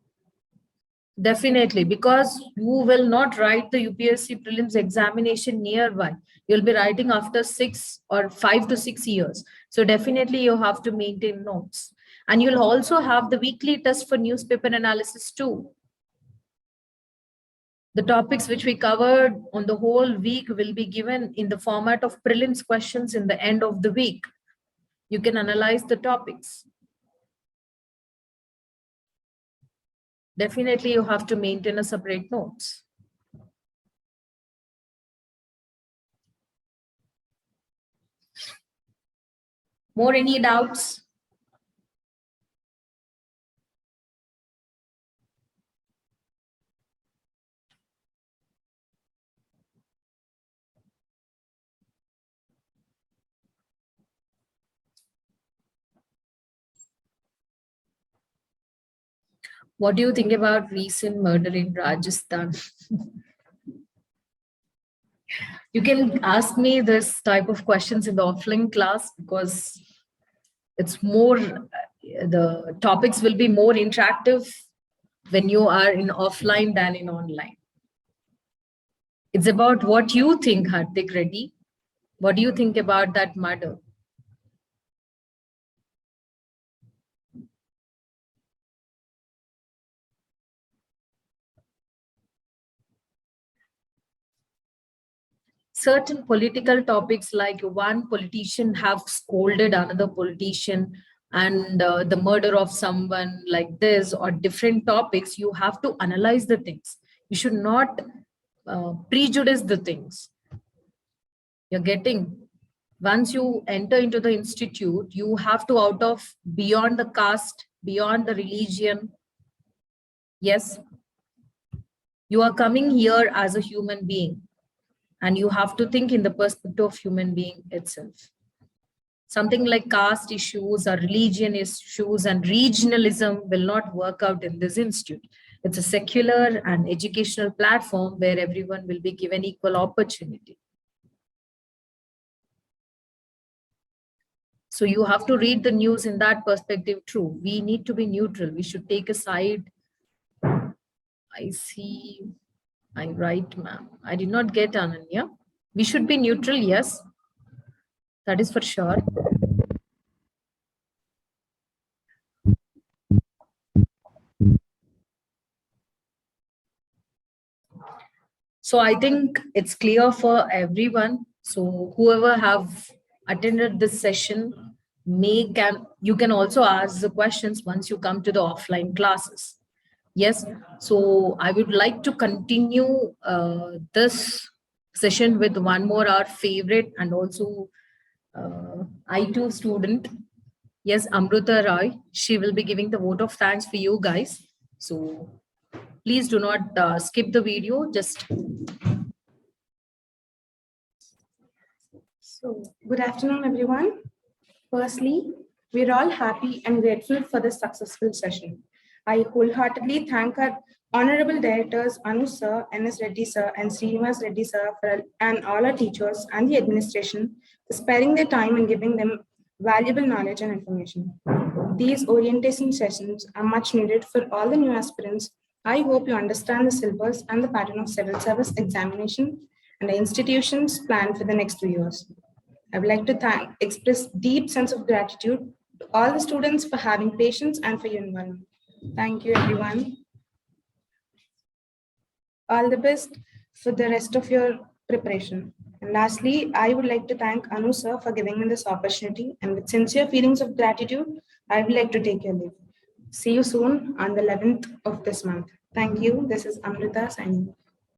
Definitely, because you will not write the UPSC prelims examination nearby. You'll be writing after 5 to 6 years. So definitely you have to maintain notes. And you'll also have the weekly test for newspaper analysis too. The topics which we covered on the whole week will be given in the format of prelims questions in the end of the week. You can analyze the topics. Definitely you have to maintain a separate notes. More any doubts? What do you think about recent murder in Rajasthan? You can ask me this type of questions in the offline class because it's more, the topics will be more interactive when you are in offline than in online. It's about what you think, Hardik Reddy. What do you think about that murder? Certain political topics, like one politician have scolded another politician, and the murder of someone like this, or different topics, you have to analyze the things. You should not prejudice the things. You're getting? Once you enter into the institute, you have to out of beyond the caste, beyond the religion. Yes, you are coming here as a human being, and you have to think in the perspective of human being itself. Something like caste issues or religion issues and regionalism will not work out in this institute. It's a secular and educational platform where everyone will be given equal opportunity. So you have to read the news in that perspective too. We need to be neutral. We should take a side. I see. I'm right, ma'am. I did not get Ananya. We should be neutral, yes. That is for sure. So I think it's clear for everyone. So whoever have attended this session, you can also ask the questions once you come to the offline classes. Yes, so I would like to continue this session with one more our favorite and also I2 student. Yes, Amruta Roy. She will be giving the vote of thanks for you guys. So please do not skip the video. Just So, good afternoon, everyone. Firstly, we're all happy and grateful for this successful session. I wholeheartedly thank our honorable directors Anu sir, NS Reddy sir, and Srinivas Reddy sir, and all our teachers and the administration for sparing their time and giving them valuable knowledge and information. These orientation sessions are much needed for all the new aspirants. I hope you understand the syllabus and the pattern of civil service examination and the institution's plan for the next 2 years. I would like to express deep sense of gratitude to all the students for having patience and for your involvement. Thank you, everyone. All the best for the rest of your preparation. And lastly, I would like to thank Anu sir for giving me this opportunity, and with sincere feelings of gratitude, I would like to take your leave. See you soon on the 11th of this month. Thank you. This is Amrita signing.